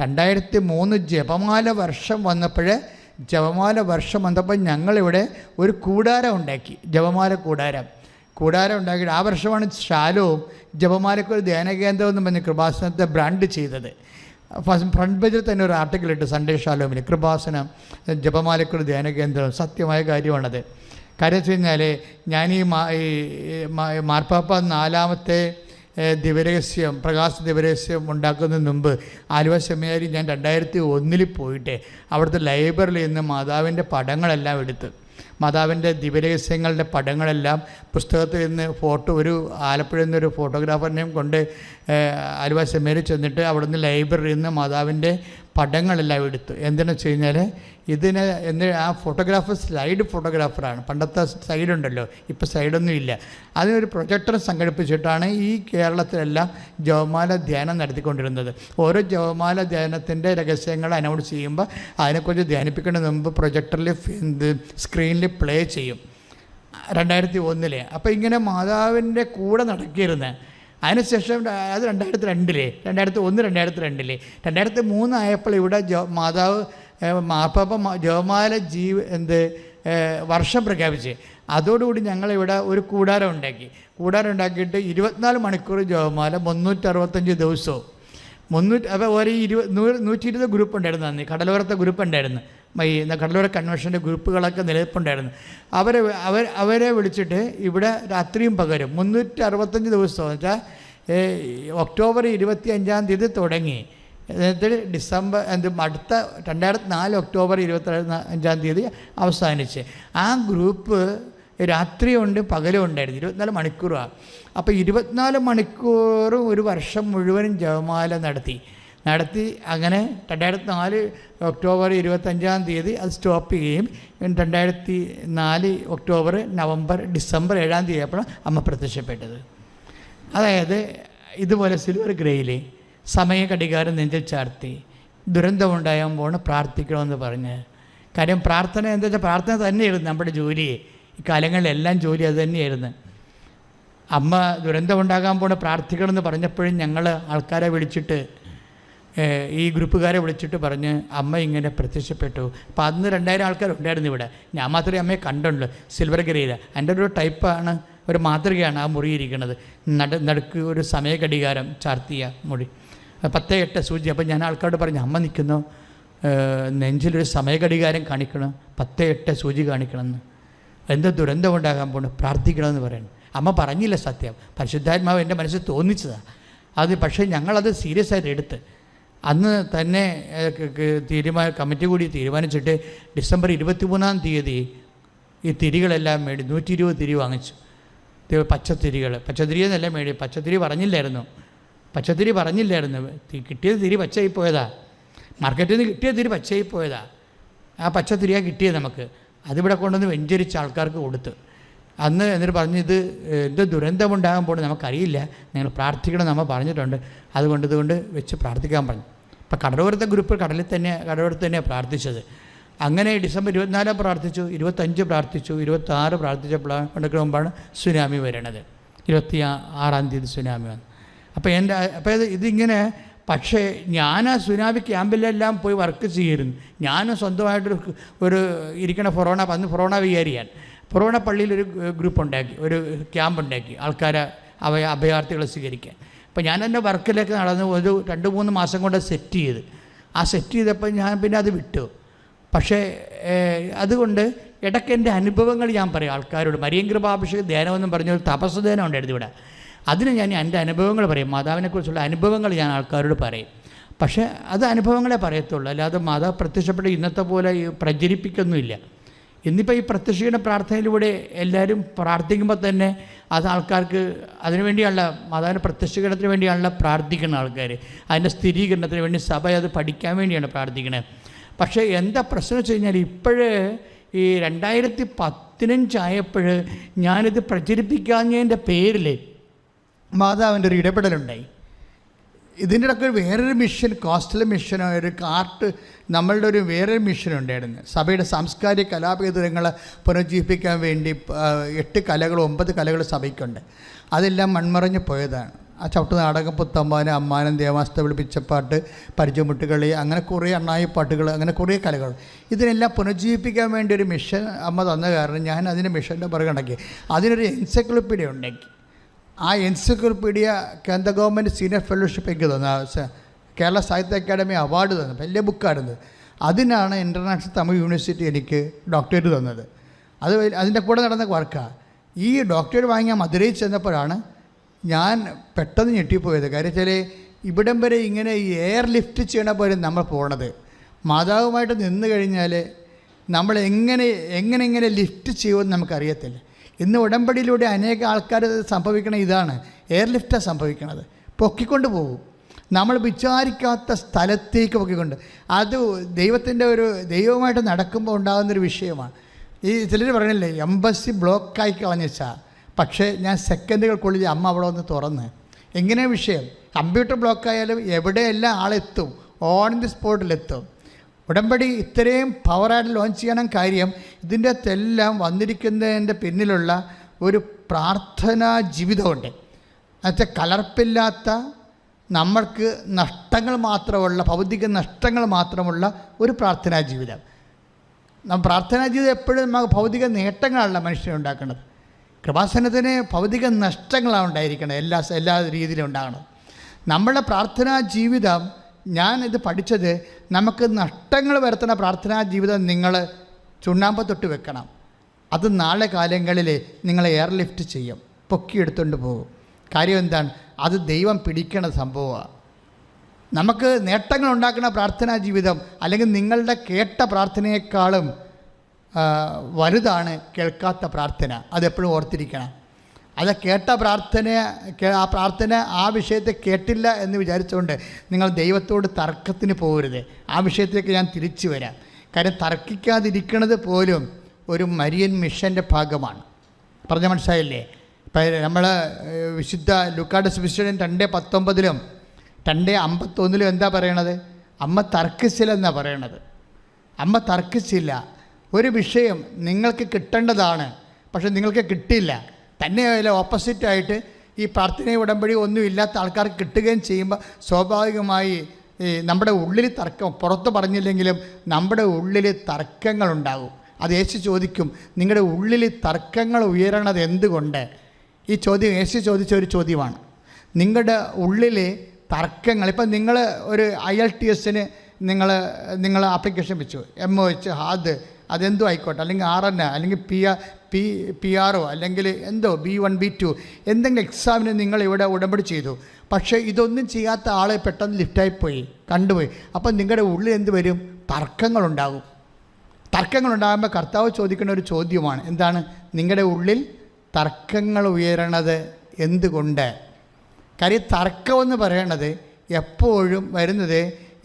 2003 ജപമാല വർഷം വന്നപ്പോൾ ഞങ്ങളിവിടെ ഒരു കൂടാരം ഉണ്ടാക്കി, ജപമാല കൂടാരം ഉണ്ടാക്കിയിട്ട് ആ വർഷമാണ് ശാലവും ജപമാലക്കൊരു ധ്യാനകേന്ദ്രം എന്ന് പറഞ്ഞ് കൃപാസനത്തെ ബ്രാൻഡ് ചെയ്തത്. ഫ്രണ്ട് പേജിൽ തന്നെ ഒരു ആർട്ടിക്കിൾ ഇട്ട് സൺഡേ ശാലോമിൽ കൃപാസനം ജപമാലക്കൊരു ധ്യാനകേന്ദ്രം. സത്യമായ കാര്യമാണത്. കാര്യം വെച്ച് കഴിഞ്ഞാൽ ഞാൻ ഈ മാർപ്പാപ്പ 4ാമത്തെ ദിവരഹസ്യം, പ്രകാശ ദിവരഹസ്യം ഉണ്ടാക്കുന്നതിന് മുമ്പ് ആലുവ സെമിനാരി ഞാൻ 2001 പോയിട്ട് അവിടുത്തെ ലൈബ്രറിയിൽ നിന്ന് മാതാവിൻ്റെ പടങ്ങളെല്ലാം എടുത്ത്, മാതാവിൻ്റെ ദിവരഹസ്യങ്ങളുടെ പടങ്ങളെല്ലാം പുസ്തകത്തിൽ നിന്ന് ഒരു ആലപ്പുഴയിൽ നിന്നൊരു ഫോട്ടോഗ്രാഫറിനെയും കൊണ്ട് ആലുവ സെമിനാരിൽ ചെന്നിട്ട് അവിടുന്ന് ലൈബ്രറിയിൽ നിന്ന് മാതാവിൻ്റെ പടങ്ങളെല്ലാം എടുത്തു. എന്തെന്ന് വെച്ച് കഴിഞ്ഞാൽ ആ ഫോട്ടോഗ്രാഫർ സ്ലൈഡ് ഫോട്ടോഗ്രാഫറാണ്. പണ്ടത്തെ സൈഡുണ്ടല്ലോ, ഇപ്പോൾ സൈഡൊന്നും ഇല്ല. അതിനൊരു പ്രൊജക്ടർ സംഘടിപ്പിച്ചിട്ടാണ് ഈ കേരളത്തിലെല്ലാം ജപമാല ധ്യാനം നടത്തിക്കൊണ്ടിരുന്നത്. ഓരോ ജപമാല ധ്യാനത്തിൻ്റെ രഹസ്യങ്ങൾ അനൗൺസ് ചെയ്യുമ്പോൾ അതിനെക്കുറിച്ച് ധ്യാനിപ്പിക്കുന്നതിന് മുമ്പ് പ്രൊജക്ടറിൽ സ്ക്രീനിൽ പ്ലേ ചെയ്യും 2001. അപ്പോൾ ഇങ്ങനെ മാതാവിൻ്റെ കൂടെ നടക്കിയിരുന്നത്. അതിനുശേഷം അത് 2002, 2001, 2003 ആയപ്പോൾ ഇവിടെ മാതാവ് മാർപ്പാപ്പ ജപമാല വർഷം പ്രഖ്യാപിച്ച് അതോടുകൂടി ഞങ്ങളിവിടെ ഒരു കൂടാരം ഉണ്ടാക്കിയിട്ട് 24 മണിക്കൂർ ജപമാല 365 ദിവസവും അപ്പോൾ ഒരു 120 ഗ്രൂപ്പ് ഉണ്ടായിരുന്നു. അന്ന് കടലോരത്തെ ഗ്രൂപ്പ് ഉണ്ടായിരുന്നു. കടലോര കൺവെൻഷൻ്റെ ഗ്രൂപ്പുകളൊക്കെ നിലനിൽപ്പുണ്ടായിരുന്നു. അവരെ വിളിച്ചിട്ട് ഇവിടെ രാത്രിയും പകരും 365 ദിവസം വെച്ചാൽ ഒക്ടോബർ 25 തുടങ്ങി. എന്നിട്ട് ഡിസംബർ അടുത്ത 2004 ഒക്ടോബർ 25 അവസാനിച്ച്. ആ ഗ്രൂപ്പ് രാത്രിയുണ്ട് പകലും ഉണ്ടായിരുന്നു, 24 മണിക്കൂറാണ്. അപ്പോൾ 24 മണിക്കൂറും ഒരു വർഷം മുഴുവനും ജപമാല നടത്തി അങ്ങനെ 2004 ഒക്ടോബർ 25 അത് സ്റ്റോപ്പ് ചെയ്യുകയും 2004 ഒക്ടോബർ, നവംബർ, ഡിസംബർ 7 ആയപ്പോഴാണ് അമ്മ പ്രത്യക്ഷപ്പെട്ടത്. അതായത് ഇതുപോലെ സിൽവർ ഗ്രേയിൽ സമയഘടികാരം നെഞ്ചിൽ ചാർത്തി ദുരന്തമുണ്ടാകുമ്പോൾ പ്രാർത്ഥിക്കണമെന്ന് പറഞ്ഞ്. കാര്യം പ്രാർത്ഥന എന്താ വെച്ചാൽ പ്രാർത്ഥന തന്നെയായിരുന്നു നമ്മുടെ ജോലി. ഈ കാലങ്ങളിലെല്ലാം ജോലി അത് തന്നെയായിരുന്നു. അമ്മ ദുരന്തമുണ്ടാകാൻ പോണ പ്രാർത്ഥിക്കണമെന്ന് പറഞ്ഞപ്പോഴും ഞങ്ങൾ ആൾക്കാരെ വിളിച്ചിട്ട് ഈ ഗ്രൂപ്പുകാരെ വിളിച്ചിട്ട് പറഞ്ഞ് അമ്മ ഇങ്ങനെ പ്രത്യക്ഷപ്പെട്ടു. അപ്പോൾ അന്ന് 2000 ആൾക്കാരുണ്ടായിരുന്നു ഇവിടെ. ഞാൻ മാത്രമേ അമ്മയെ കണ്ടുള്ളൂ സിൽവർ ഗ്രേയിൽ. എൻ്റെ ഒരു ടൈപ്പാണ്, ഒരു മാതൃകയാണ് ആ മുറിയിരിക്കുന്നത്. നടുക്ക് ഒരു സമയഘടികാരം ചാർത്തിയ മുറി, 10-8 സൂചി. അപ്പോൾ ഞാൻ ആൾക്കാരോട് പറഞ്ഞു, അമ്മ നിൽക്കുന്നു, നെഞ്ചിലൊരു സമയഘടികാരം കാണിക്കണം, 10-8 സൂചി കാണിക്കണമെന്ന്. എന്ത് ദുരന്തം ഉണ്ടാകാൻ പോകണം, പ്രാർത്ഥിക്കണമെന്ന് പറയുന്നു. അമ്മ പറഞ്ഞില്ല സത്യം, പരിശുദ്ധാത്മാവ് എൻ്റെ മനസ്സിൽ തോന്നിച്ചതാണ് അത്. പക്ഷേ ഞങ്ങളത് സീരിയസ് ആയിട്ട് എടുത്ത് അന്ന് തന്നെ കമ്മിറ്റി കൂടി തീരുമാനിച്ചിട്ട് ഡിസംബർ 23 ഈ തിരികളെല്ലാം മേടി 120 തിരി വാങ്ങിച്ചു. പച്ചത്തിരി എന്നല്ല മേടി, പച്ചത്തിരി പറഞ്ഞില്ലായിരുന്നു. കിട്ടിയത് തിരി പച്ചയായി പോയതാ, മാർക്കറ്റിൽ നിന്ന് കിട്ടിയ തിരി പച്ചയായി പോയതാ. ആ പച്ചത്തിരിയാണ് കിട്ടിയത് നമുക്ക്. അതിവിടെ കൊണ്ടുവന്ന് വെഞ്ചരിച്ച ആൾക്കാർക്ക് കൊടുത്ത് അന്ന്. എന്നിട്ട് പറഞ്ഞ് ഇത് എന്ത് ദുരന്തമുണ്ടാകാൻ പോകുന്നത് നമുക്കറിയില്ല, നിങ്ങൾ പ്രാർത്ഥിക്കണം നമ്മൾ പറഞ്ഞിട്ടുണ്ട്, ഇതുകൊണ്ട് വെച്ച് പ്രാർത്ഥിക്കാൻ പറഞ്ഞു. അപ്പോൾ കടലോരത്തെ ഗ്രൂപ്പ് കടലോരത്ത് തന്നെയാണ് പ്രാർത്ഥിച്ചത്. അങ്ങനെ ഡിസംബർ 24 പ്രാർത്ഥിച്ചു, 25 പ്രാർത്ഥിച്ചു, 26 പ്രാർത്ഥിച്ചപ്പോഴാണ് മുമ്പാണ് സുനാമി വരണത്. 26 സുനാമി വന്നു. അപ്പോൾ ഇതിങ്ങനെ. പക്ഷേ ഞാൻ ആ സുനാമി ക്യാമ്പിലെല്ലാം പോയി വർക്ക് ചെയ്യുമായിരുന്നു. ഞാൻ സ്വന്തമായിട്ടൊരു ഇരിക്കണ അന്ന് ഫൊറോണ വികാരിയാണ്. ഫൊറോണ പള്ളിയിലൊരു ഗ്രൂപ്പ് ഉണ്ടാക്കി, ഒരു ക്യാമ്പ് ഉണ്ടാക്കി ആൾക്കാരെ അഭയാർത്ഥികളെ സ്വീകരിക്കാൻ. അപ്പോൾ ഞാൻ എൻ്റെ വർക്കിലേക്ക് നടന്ന് ഒരു 2-3 മാസം കൊണ്ട് സെറ്റ് ചെയ്തപ്പോൾ ഞാൻ പിന്നെ അത് വിട്ടു. പക്ഷേ അതുകൊണ്ട് ഇടയ്ക്ക് എൻ്റെ അനുഭവങ്ങൾ ഞാൻ പറയും ആൾക്കാരോട്. മരിയൻ കൃപാഭിഷേക ധ്യാനമെന്നും പറഞ്ഞൊരു തപസ് ധ്യാനം ഉണ്ടായിരുന്നു ഇവിടെ. അതിന് ഞാൻ എൻ്റെ അനുഭവങ്ങൾ പറയും, മാതാവിനെക്കുറിച്ചുള്ള അനുഭവങ്ങൾ ഞാൻ ആൾക്കാരോട് പറയും. പക്ഷേ അത് അനുഭവങ്ങളെ പറയത്തുള്ളൂ, അല്ലാതെ മാതാവ് പ്രത്യക്ഷപ്പെട്ട് ഇന്നത്തെ പോലെ പ്രചരിപ്പിക്കൊന്നുമില്ല. ഇന്നിപ്പോൾ ഈ പ്രത്യക്ഷീകരണ പ്രാർത്ഥനയിലൂടെ എല്ലാവരും പ്രാർത്ഥിക്കുമ്പോൾ തന്നെ അത് ആൾക്കാർക്ക് അതിനുവേണ്ടിയുള്ള മാതാവിൻ്റെ പ്രത്യക്ഷീകരണത്തിന് വേണ്ടിയാണല്ലോ പ്രാർത്ഥിക്കുന്ന ആൾക്കാർ. അതിൻ്റെ സ്ഥിരീകരണത്തിന് വേണ്ടി സഭ അത് പഠിക്കാൻ വേണ്ടിയാണ് പ്രാർത്ഥിക്കുന്നത്. പക്ഷേ എന്താ പ്രശ്നം വെച്ച് കഴിഞ്ഞാൽ ഇപ്പോഴേ ഈ 2015 ആയപ്പോൾ ഞാനിത് പ്രചരിപ്പിക്കാഞ്ഞതിൻ്റെ പേരിൽ മാതാവിൻ്റെ ഒരു ഇടപെടലുണ്ടായി. ഇതിൻ്റെ ഇടയ്ക്ക് വേറൊരു മിഷൻ, കോസ്റ്റൽ മിഷനോ ഒരു നമ്മളുടെ ഒരു വേറൊരു മിഷൻ ഉണ്ടായിരുന്നു. സഭയുടെ സാംസ്കാരിക കലാപേതരങ്ങളെ പുനരുജ്ജീവിപ്പിക്കാൻ വേണ്ടി 8 കലകൾ 9 കലകൾ സഭയ്ക്കുണ്ട്. അതെല്ലാം മൺമറഞ്ഞ് പോയതാണ്. ആ ചവിട്ട് നാടകം, പുത്തമ്പാനം, അമ്മാനം, ദേവാസ്ത വിളിപ്പിച്ചപ്പാട്ട്, പരിചയമുട്ടുകളി, അങ്ങനെ കുറേ അണ്ണായി പാട്ടുകൾ, അങ്ങനെ കുറേ കലകൾ. ഇതിനെല്ലാം പുനരുജ്ജീവിപ്പിക്കാൻ വേണ്ടി ഒരു മിഷൻ അമ്മ തന്ന കാരണം ഞാൻ അതിൻ്റെ മിഷൻ്റെ പുറകെ ഉണ്ടാക്കി. അതിനൊരു എൻസൈക്ലോപ്പീഡിയ ഉണ്ടാക്കി. ആ എൻസൈക്ലോപ്പീഡിയ കേന്ദ്ര ഗവൺമെൻറ് സീനിയർ ഫെലോഷിപ്പ് എനിക്ക് തന്നു, കേരള സാഹിത്യ അക്കാദമി അവാർഡ് തന്നു, വലിയ ബുക്കായിരുന്നു. അതിനാണ് ഇൻ്റർനാഷണൽ തമിഴ് യൂണിവേഴ്സിറ്റി എനിക്ക് ഡോക്ടറേറ്റ് തന്നത്. അതിൻ്റെ കൂടെ നടന്ന വർക്കാണ്. ഈ ഡോക്ടറേറ്റ് വാങ്ങിയ മധുരയിൽ ചെന്നപ്പോഴാണ് ഞാൻ പെട്ടെന്ന് ഞെട്ടിപ്പോയത്. കാര്യം വെച്ചാൽ ഇവിടം വരെ ഇങ്ങനെ എയർ ലിഫ്റ്റ് ചെയ്യണ പോലെ നമ്മൾ പോണത്. മാതാവുമായിട്ട് നിന്ന് കഴിഞ്ഞാൽ നമ്മൾ എങ്ങനെ ലിഫ്റ്റ് ചെയ്യുമെന്ന് നമുക്കറിയത്തില്ല. ഇന്ന് ഉടമ്പടിയിലൂടെ അനേക ആൾക്കാർ സംഭവിക്കണ ഇതാണ്, എയർ ലിഫ്റ്റാണ് സംഭവിക്കണത്. പൊക്കിക്കൊണ്ട് പോകും. നമ്മൾ വിചാരിക്കാത്ത സ്ഥലത്തേക്ക് പൊക്കിക്കൊണ്ട്, അത് ദൈവമായിട്ട് നടക്കുമ്പോൾ ഉണ്ടാകുന്നൊരു വിഷയമാണ്. ഈ ചിലർ പറയണില്ലേ, എംബസി ബ്ലോക്കായി കളഞ്ഞാ, പക്ഷേ ഞാൻ സെക്കൻഡുകൾക്കുള്ളിൽ അമ്മ അവിടെ ഒന്ന് തുറന്ന്. എങ്ങനെ വിഷയം? കമ്പ്യൂട്ടർ ബ്ലോക്കായാലും എവിടെയെല്ലാം ആളെത്തും, ഓൺ ദി സ്പോട്ടിലെത്തും. ഉടമ്പടി ഇത്രയും പവറായിട്ട് ലോഞ്ച് ചെയ്യണം കാര്യം, ഇതിൻ്റെ അകത്തെല്ലാം വന്നിരിക്കുന്നതിൻ്റെ പിന്നിലുള്ള ഒരു പ്രാർത്ഥനാ ജീവിതമുണ്ട്. എന്നുവെച്ചാൽ കലർപ്പില്ലാത്ത, നമ്മൾക്ക് നഷ്ടങ്ങൾ മാത്രമുള്ള, ഭൗതിക നഷ്ടങ്ങൾ മാത്രമുള്ള ഒരു പ്രാർത്ഥനാ ജീവിതം. പ്രാർത്ഥനാ ജീവിതം എപ്പോഴും നമുക്ക് ഭൗതിക നേട്ടങ്ങളല്ല മനുഷ്യനുണ്ടാക്കുന്നത്. കൃപാസനത്തിന് ഭൗതിക നഷ്ടങ്ങളാണ് ഉണ്ടായിരിക്കുന്നത്, എല്ലാ രീതിയിലും ഉണ്ടാകണം. നമ്മുടെ പ്രാർത്ഥനാ ജീവിതം, ഞാനിത് പഠിച്ചത്, നമുക്ക് നഷ്ടങ്ങൾ വരുത്തുന്ന പ്രാർത്ഥനാ ജീവിതം നിങ്ങൾ ചുണ്ണാമ്പ് തൊട്ട് വെക്കണം. അത് നാളെ കാലങ്ങളിൽ നിങ്ങളെ എയർലിഫ്റ്റ് ചെയ്യും, പൊക്കിയെടുത്തുകൊണ്ട് പോകും. കാര്യം എന്താണ്? അത് ദൈവം പിടിക്കണ സംഭവമാണ്. നമുക്ക് നേട്ടങ്ങൾ ഉണ്ടാക്കുന്ന പ്രാർത്ഥനാ ജീവിതം, അല്ലെങ്കിൽ നിങ്ങളുടെ കേട്ട പ്രാർത്ഥനയെക്കാളും വലുതാണ് കേൾക്കാത്ത പ്രാർത്ഥന. അതെപ്പോഴും ഓർത്തിരിക്കണം. അത് കേട്ട പ്രാർത്ഥന ആ വിഷയത്തെ കേട്ടില്ല എന്ന് വിചാരിച്ചുകൊണ്ട് നിങ്ങൾ ദൈവത്തോട് തർക്കത്തിന് പോകരുത്. ആ വിഷയത്തിലേക്ക് ഞാൻ തിരിച്ചു വരാം. കാര്യം തർക്കിക്കാതിരിക്കുന്നത് പോലും ഒരു മരിയൻ മിഷൻ്റെ ഭാഗമാണ്. പറഞ്ഞ മനസ്സിലായില്ലേ? ഇപ്പം നമ്മൾ വിശുദ്ധ ലൂക്കായുടെ സുവിശേഷം 2:19 2:51 എന്താ പറയണത്? അമ്മ തർക്കിച്ചില്ലെന്നാണ് പറയണത്. അമ്മ തർക്കിച്ചില്ല. ഒരു വിഷയം നിങ്ങൾക്ക് കിട്ടേണ്ടതാണ്, പക്ഷെ നിങ്ങൾക്ക് കിട്ടിയില്ല. തന്നെ ഓപ്പോസിറ്റായിട്ട് ഈ പ്രാർത്ഥന ഉടമ്പടി ഒന്നും ഇല്ലാത്ത ആൾക്കാർക്ക് കിട്ടുകയും ചെയ്യുമ്പോൾ സ്വാഭാവികമായി നമ്മുടെ ഉള്ളിൽ തർക്കം, പുറത്ത് പറഞ്ഞില്ലെങ്കിലും നമ്മുടെ ഉള്ളിൽ തർക്കങ്ങളുണ്ടാകും. അത് യേശു ചോദിക്കും, നിങ്ങളുടെ ഉള്ളിൽ തർക്കങ്ങൾ ഉയരണത് എന്തുകൊണ്ട്? ഈ ചോദ്യം യേശു ചോദിച്ച ഒരു ചോദ്യമാണ്. നിങ്ങളുടെ ഉള്ളിൽ തർക്കങ്ങൾ, ഇപ്പം നിങ്ങൾ ഒരു IELTS നിങ്ങൾ ആപ്ലിക്കേഷൻ വെച്ചു, MOH അതെന്തോ ആയിക്കോട്ടെ, അല്ലെങ്കിൽ RN, അല്ലെങ്കിൽ PR അല്ലെങ്കിൽ എന്തോ B1 B2 എന്തെങ്കിലും എക്സാമിന് നിങ്ങൾ ഇവിടെ ഉടമ്പടി ചെയ്തു. പക്ഷേ ഇതൊന്നും ചെയ്യാത്ത ആളെ പെട്ടെന്ന് ലിഫ്റ്റായിപ്പോയി, കണ്ടുപോയി. അപ്പം നിങ്ങളുടെ ഉള്ളിൽ എന്ത് വരും? തർക്കങ്ങളുണ്ടാകും. തർക്കങ്ങളുണ്ടാകുമ്പോൾ കർത്താവ് ചോദിക്കുന്ന ഒരു ചോദ്യമാണ്, എന്താണ്? നിങ്ങളുടെ ഉള്ളിൽ തർക്കങ്ങൾ ഉയരണത് എന്തുകൊണ്ട്? കാര്യം തർക്കമെന്ന് പറയണത് എപ്പോഴും വരുന്നത്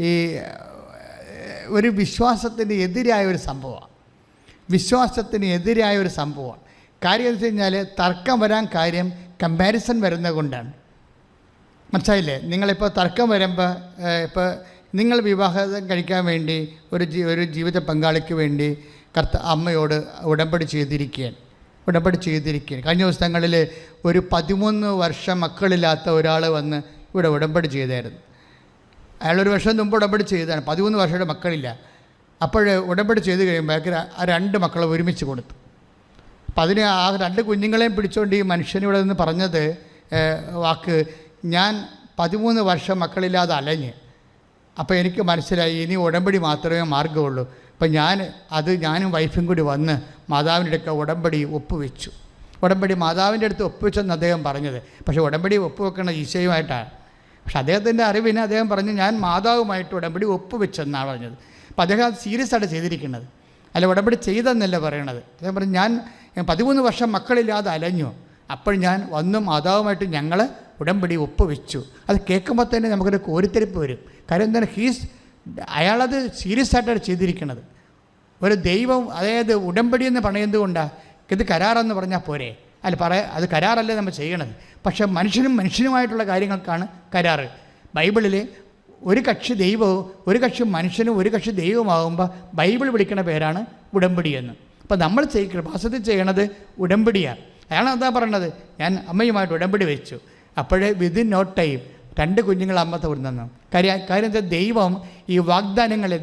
ഈ ഒരു വിശ്വാസത്തിന് എതിരായ ഒരു സംഭവമാണ്. വിശ്വാസത്തിന് എതിരായ ഒരു സംഭവമാണ്. കാര്യം എന്ന് വെച്ച് കഴിഞ്ഞാൽ തർക്കം വരാൻ കാര്യം കമ്പാരിസൺ വരുന്നത് കൊണ്ടാണ്. മനസ്സിലായില്ലേ? നിങ്ങളിപ്പോൾ തർക്കം വരുമ്പോൾ, ഇപ്പോൾ നിങ്ങൾ വിവാഹം കഴിക്കാൻ വേണ്ടി ഒരു ജീവിത പങ്കാളിക്ക് വേണ്ടി അമ്മയോട് ഉടമ്പടി ചെയ്തിരിക്കുകയാണ്. കഴിഞ്ഞ ദിവസങ്ങളിൽ ഒരു 13 വർഷം മക്കളില്ലാത്ത ഒരാൾ വന്ന് ഇവിടെ ഉടമ്പടി ചെയ്തായിരുന്നു. അയാളൊരു വർഷം മുമ്പ് ഉടമ്പടി ചെയ്തതാണ്. 13 വർഷയുടെ മക്കളില്ല. അപ്പോൾ ഉടമ്പടി ചെയ്ത് കഴിയുമ്പോൾ ആ 2 മക്കളെ ഒരുമിച്ച് കൊടുത്തു. അപ്പം അതിന് ആ 2 കുഞ്ഞുങ്ങളെയും പിടിച്ചുകൊണ്ട് ഈ മനുഷ്യനിവിടെ നിന്ന് പറഞ്ഞത് വാക്ക്, ഞാൻ 13 വർഷം മക്കളില്ലാതെ അലഞ്ഞ്, അപ്പോൾ എനിക്ക് മനസ്സിലായി ഇനി ഉടമ്പടി മാത്രമേ മാർഗമുള്ളൂ. അപ്പം ഞാനും വൈഫും കൂടി വന്ന് മാതാവിൻ്റെ അടുക്ക ഉടമ്പടി ഒപ്പുവെച്ചു. ഉടമ്പടി മാതാവിൻ്റെ അടുത്ത് ഒപ്പുവെച്ചെന്ന് അദ്ദേഹം പറഞ്ഞത്. പക്ഷേ ഉടമ്പടി ഒപ്പുവെക്കണ ഈശോയുമായിട്ടാണ്. പക്ഷെ അദ്ദേഹത്തിൻ്റെ അറിവിന് അദ്ദേഹം പറഞ്ഞു, ഞാൻ മാതാവുമായിട്ട് ഉടമ്പടി ഒപ്പുവെച്ചെന്നാണ് പറഞ്ഞത്. അപ്പോൾ അദ്ദേഹം അത് സീരിയസ് ആയിട്ട് ചെയ്തിരിക്കുന്നത്, അല്ല ഉടമ്പടി ചെയ്തെന്നല്ല പറയണത്. അദ്ദേഹം പറഞ്ഞു, ഞാൻ 13 വർഷം മക്കളില്ലാതെ അലഞ്ഞു, അപ്പോൾ ഞാൻ വന്നു മാതാവുമായിട്ട് ഞങ്ങൾ ഉടമ്പടി ഒപ്പുവെച്ചു. അത് കേൾക്കുമ്പോൾ തന്നെ നമുക്കൊരു കോരിത്തെരിപ്പ് വരും. കാര്യം എന്താണ്? അയാളത് സീരിയസ് ആയിട്ടാണ് ചെയ്തിരിക്കുന്നത്. ഒരു ദൈവം, അതായത് ഉടമ്പടി എന്ന് പറയുന്നത് കൊണ്ടാണ് ഇത് കരാറെന്ന് പറഞ്ഞാൽ പോരെ? അത് കരാറല്ലേ നമ്മൾ ചെയ്യണത്. പക്ഷേ മനുഷ്യനുമായിട്ടുള്ള കാര്യങ്ങൾക്കാണ് കരാറ്. ബൈബിളിൽ ഒരു കക്ഷി ദൈവവും ഒരു കക്ഷി മനുഷ്യനും ഒരു കക്ഷി ദൈവമാകുമ്പോൾ ബൈബിൾ വിളിക്കുന്ന പേരാണ് ഉടമ്പടി എന്ന്. അപ്പോൾ നമ്മൾ കൃപാസനത്തിൽ ചെയ്യണത് ഉടമ്പടിയാണ്. അയാളാണ് എന്താ പറയണത്? ഞാൻ അമ്മയുമായിട്ട് ഉടമ്പടി വെച്ചു. അപ്പോഴേ വിതിൻ നോ ടൈം 2 കുഞ്ഞുങ്ങൾ അമ്മ തോന്നുന്നു. കാര്യം എന്താ? ദൈവം ഈ വാഗ്ദാനങ്ങളെ,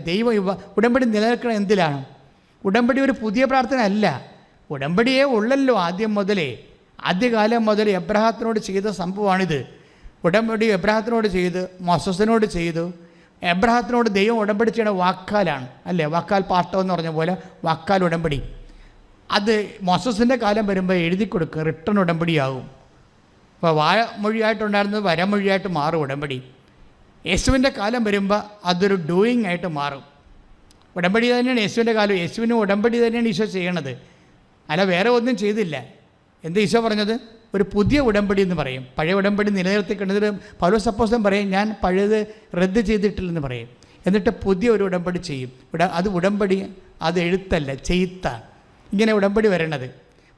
ഉടമ്പടി നിലനിൽക്കണം എന്തിലാണ്? ഉടമ്പടി ഒരു പുതിയ പ്രാർത്ഥന അല്ല. ഉടമ്പടിയേ ഉള്ളല്ലോ ആദ്യകാലം മുതൽ എബ്രഹാത്തിനോട് ചെയ്ത സംഭവമാണിത്. ഉടമ്പടി എബ്രഹാത്തിനോട് ചെയ്ത്, മോസസിനോട് ചെയ്തു. എബ്രഹാത്തിനോട് ദൈവം ഉടമ്പടി ചെയ്യണ വാക്കാലാണ്, അല്ലേ? വാക്കാൽ പാട്ടം എന്ന് പറഞ്ഞ പോലെ വാക്കാൽ ഉടമ്പടി. അത് മോസസിൻ്റെ കാലം വരുമ്പോൾ എഴുതി കൊടുക്കുക, റിട്ടൺ ഉടമ്പടിയാകും. അപ്പോൾ വാമൊഴിയായിട്ടുണ്ടായിരുന്നത് വരമൊഴിയായിട്ട് മാറും ഉടമ്പടി. യേശുവിൻ്റെ കാലം വരുമ്പോൾ അതൊരു ഡൂയിങ് ആയിട്ട് മാറും. ഉടമ്പടി തന്നെയാണ് യേശുവിൻ്റെ കാലം. യേശുവിന് ഉടമ്പടി തന്നെയാണ് ഈശോ ചെയ്യണത്, അല്ല വേറെ ഒന്നും ചെയ്തില്ല. എന്താ ഈശോ പറഞ്ഞത്? ഒരു പുതിയ ഉടമ്പടി എന്ന് പറയും. പഴയ ഉടമ്പടി നിലനിർത്തിക്കൊണ്ടത് പൗലോസ് അപ്പോസ്തലൻ പറയും, ഞാൻ പഴയത് റദ്ദ് ചെയ്തിട്ടില്ലെന്ന് പറയും. എന്നിട്ട് പുതിയ ഒരു ഉടമ്പടി ചെയ്യും. അത് ഉടമ്പടി, അത് എഴുത്തല്ല, ചെയ്ത്താണ്. ഇങ്ങനെ ഉടമ്പടി വരണത്.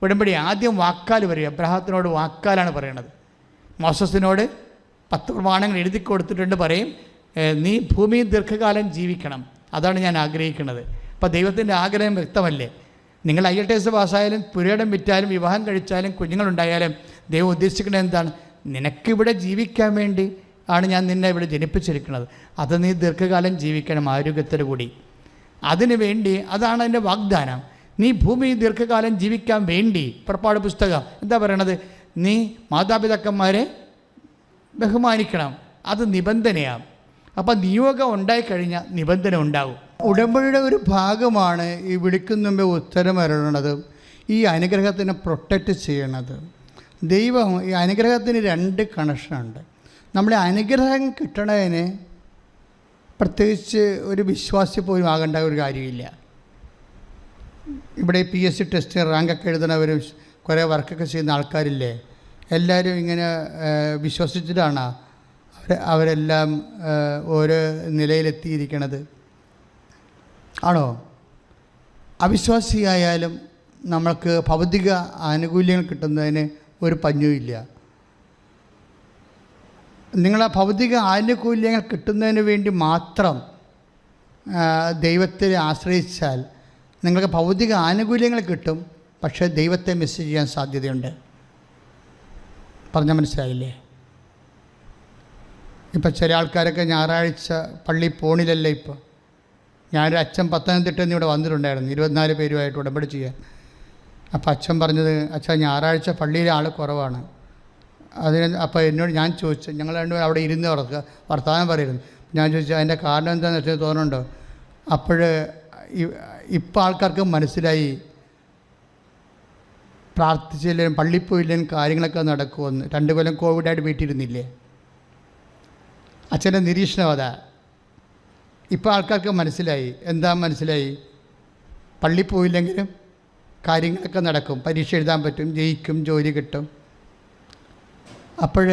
ഉടമ്പടി ആദ്യം വാക്കാൽ വരിക. അബ്രാഹത്തിനോട് വാക്കാലാണ് പറയണത്. മോസസിനോട് 10 പ്രമാണങ്ങൾ എഴുതി കൊടുത്തിട്ടുണ്ട്. പറയും, നീ ഭൂമിയിൽ ദീർഘകാലം ജീവിക്കണം, അതാണ് ഞാൻ ആഗ്രഹിക്കുന്നത്. അപ്പോൾ ദൈവത്തിൻ്റെ ആഗ്രഹം വ്യക്തമല്ലേ? നിങ്ങൾ IELTS പാസ്സായാലും പുരയിടം വിറ്റാലും വിവാഹം കഴിച്ചാലും കുഞ്ഞുങ്ങളുണ്ടായാലും ദൈവം ഉദ്ദേശിക്കുന്നത് എന്താണ്? നിനക്കിവിടെ ജീവിക്കാൻ വേണ്ടി ആണ് ഞാൻ നിന്നെ ഇവിടെ ജനിപ്പിച്ചിരിക്കുന്നത്. അത് നീ ദീർഘകാലം ജീവിക്കണം, ആരോഗ്യത്തോടു കൂടി. അതിനു വേണ്ടി, അതാണ് അതിൻ്റെ വാഗ്ദാനം. നീ ഭൂമിയിൽ ദീർഘകാലം ജീവിക്കാൻ വേണ്ടി, പുറപ്പാട് പുസ്തകം എന്താ പറയണത്? നീ മാതാപിതാക്കന്മാരെ ബഹുമാനിക്കണം. അത് നിബന്ധനയാണ്. അപ്പം നിയോഗം ഉണ്ടായിക്കഴിഞ്ഞാൽ നിബന്ധന ഉണ്ടാവും. ഉടമ്പടിയുടെ ഒരു ഭാഗമാണ് ഈ വിളിക്കുന്ന മുമ്പേ ഉത്തരം അരുളണത്, ഈ അനുഗ്രഹത്തിനെ പ്രൊട്ടക്റ്റ് ചെയ്യണത്. ദൈവം ഈ അനുഗ്രഹത്തിന് 2 കണക്ഷനുണ്ട്. നമ്മുടെ അനുഗ്രഹം കിട്ടണതിന് പ്രത്യേകിച്ച് ഒരു വിശ്വാസി പോലും ആകേണ്ട ഒരു കാര്യമില്ല. ഇവിടെ PSC ടെസ്റ്റ് റാങ്കൊക്കെ എഴുതണവരും കുറേ വർക്കൊക്കെ ചെയ്യുന്ന ആൾക്കാരില്ലേ, എല്ലാവരും ഇങ്ങനെ വിശ്വസിച്ചിട്ടാണ് അവരെല്ലാം ഓരോ നിലയിലെത്തിയിരിക്കണത്. ആണോ? അവിശ്വാസിയായാലും നമ്മൾക്ക് ഭൗതിക ആനുകൂല്യങ്ങൾ കിട്ടുന്നതിന് ഒരു പഞ്ഞുമില്ല. നിങ്ങളാ ഭൗതിക ആനുകൂല്യങ്ങൾ കിട്ടുന്നതിന് വേണ്ടി മാത്രം ദൈവത്തെ ആശ്രയിച്ചാൽ നിങ്ങൾക്ക് ഭൗതിക ആനുകൂല്യങ്ങൾ കിട്ടും, പക്ഷേ ദൈവത്തെ മിസ് ചെയ്യാൻ സാധ്യതയുണ്ട്. പറഞ്ഞാൽ മനസ്സിലായില്ലേ? ഇപ്പം ചില ആൾക്കാരൊക്കെ ഞായറാഴ്ച പള്ളി പോണില്ലല്ലേ. ഇപ്പോൾ ഞാനൊരു അച്ഛൻ പത്തനംതിട്ടയിൽ നിന്ന് ഇവിടെ വന്നിട്ടുണ്ടായിരുന്നു, 24 പേരുമായിട്ട് ഉടമ്പടി ചെയ്യാൻ. അപ്പോൾ അച്ഛൻ പറഞ്ഞത്, അച്ഛാ ഞായറാഴ്ച പള്ളിയിലെ ആൾ കുറവാണ്. അപ്പോൾ എന്നോട് ഞാൻ ചോദിച്ചു, ഞങ്ങൾ രണ്ടുപേരും അവിടെ ഇരുന്ന് വർത്തമാനം പറയുന്നു. ഞാൻ ചോദിച്ചു, അതിൻ്റെ കാരണം എന്താണെന്ന് വെച്ചാൽ തോന്നുന്നുണ്ടോ? അപ്പോൾ ഇപ്പോൾ ആൾക്കാർക്ക് മനസ്സിലായി, പ്രാർത്ഥിച്ചില്ലേലും പള്ളിപ്പോയില്ലേലും കാര്യങ്ങളൊക്കെ നടക്കുമെന്ന്. 2 കൊല്ലം കോവിഡായിട്ട് വീട്ടിലിരുന്നില്ലേ? അച്ഛൻ്റെ നിരീക്ഷണം അതാ. ഇപ്പോൾ ആൾക്കാർക്ക് മനസ്സിലായി. എന്താ മനസ്സിലായി? പള്ളി പോയില്ലെങ്കിലും കാര്യങ്ങളൊക്കെ നടക്കും, പരീക്ഷ എഴുതാൻ പറ്റും, ജയിക്കും, ജോലി കിട്ടും. അപ്പോൾ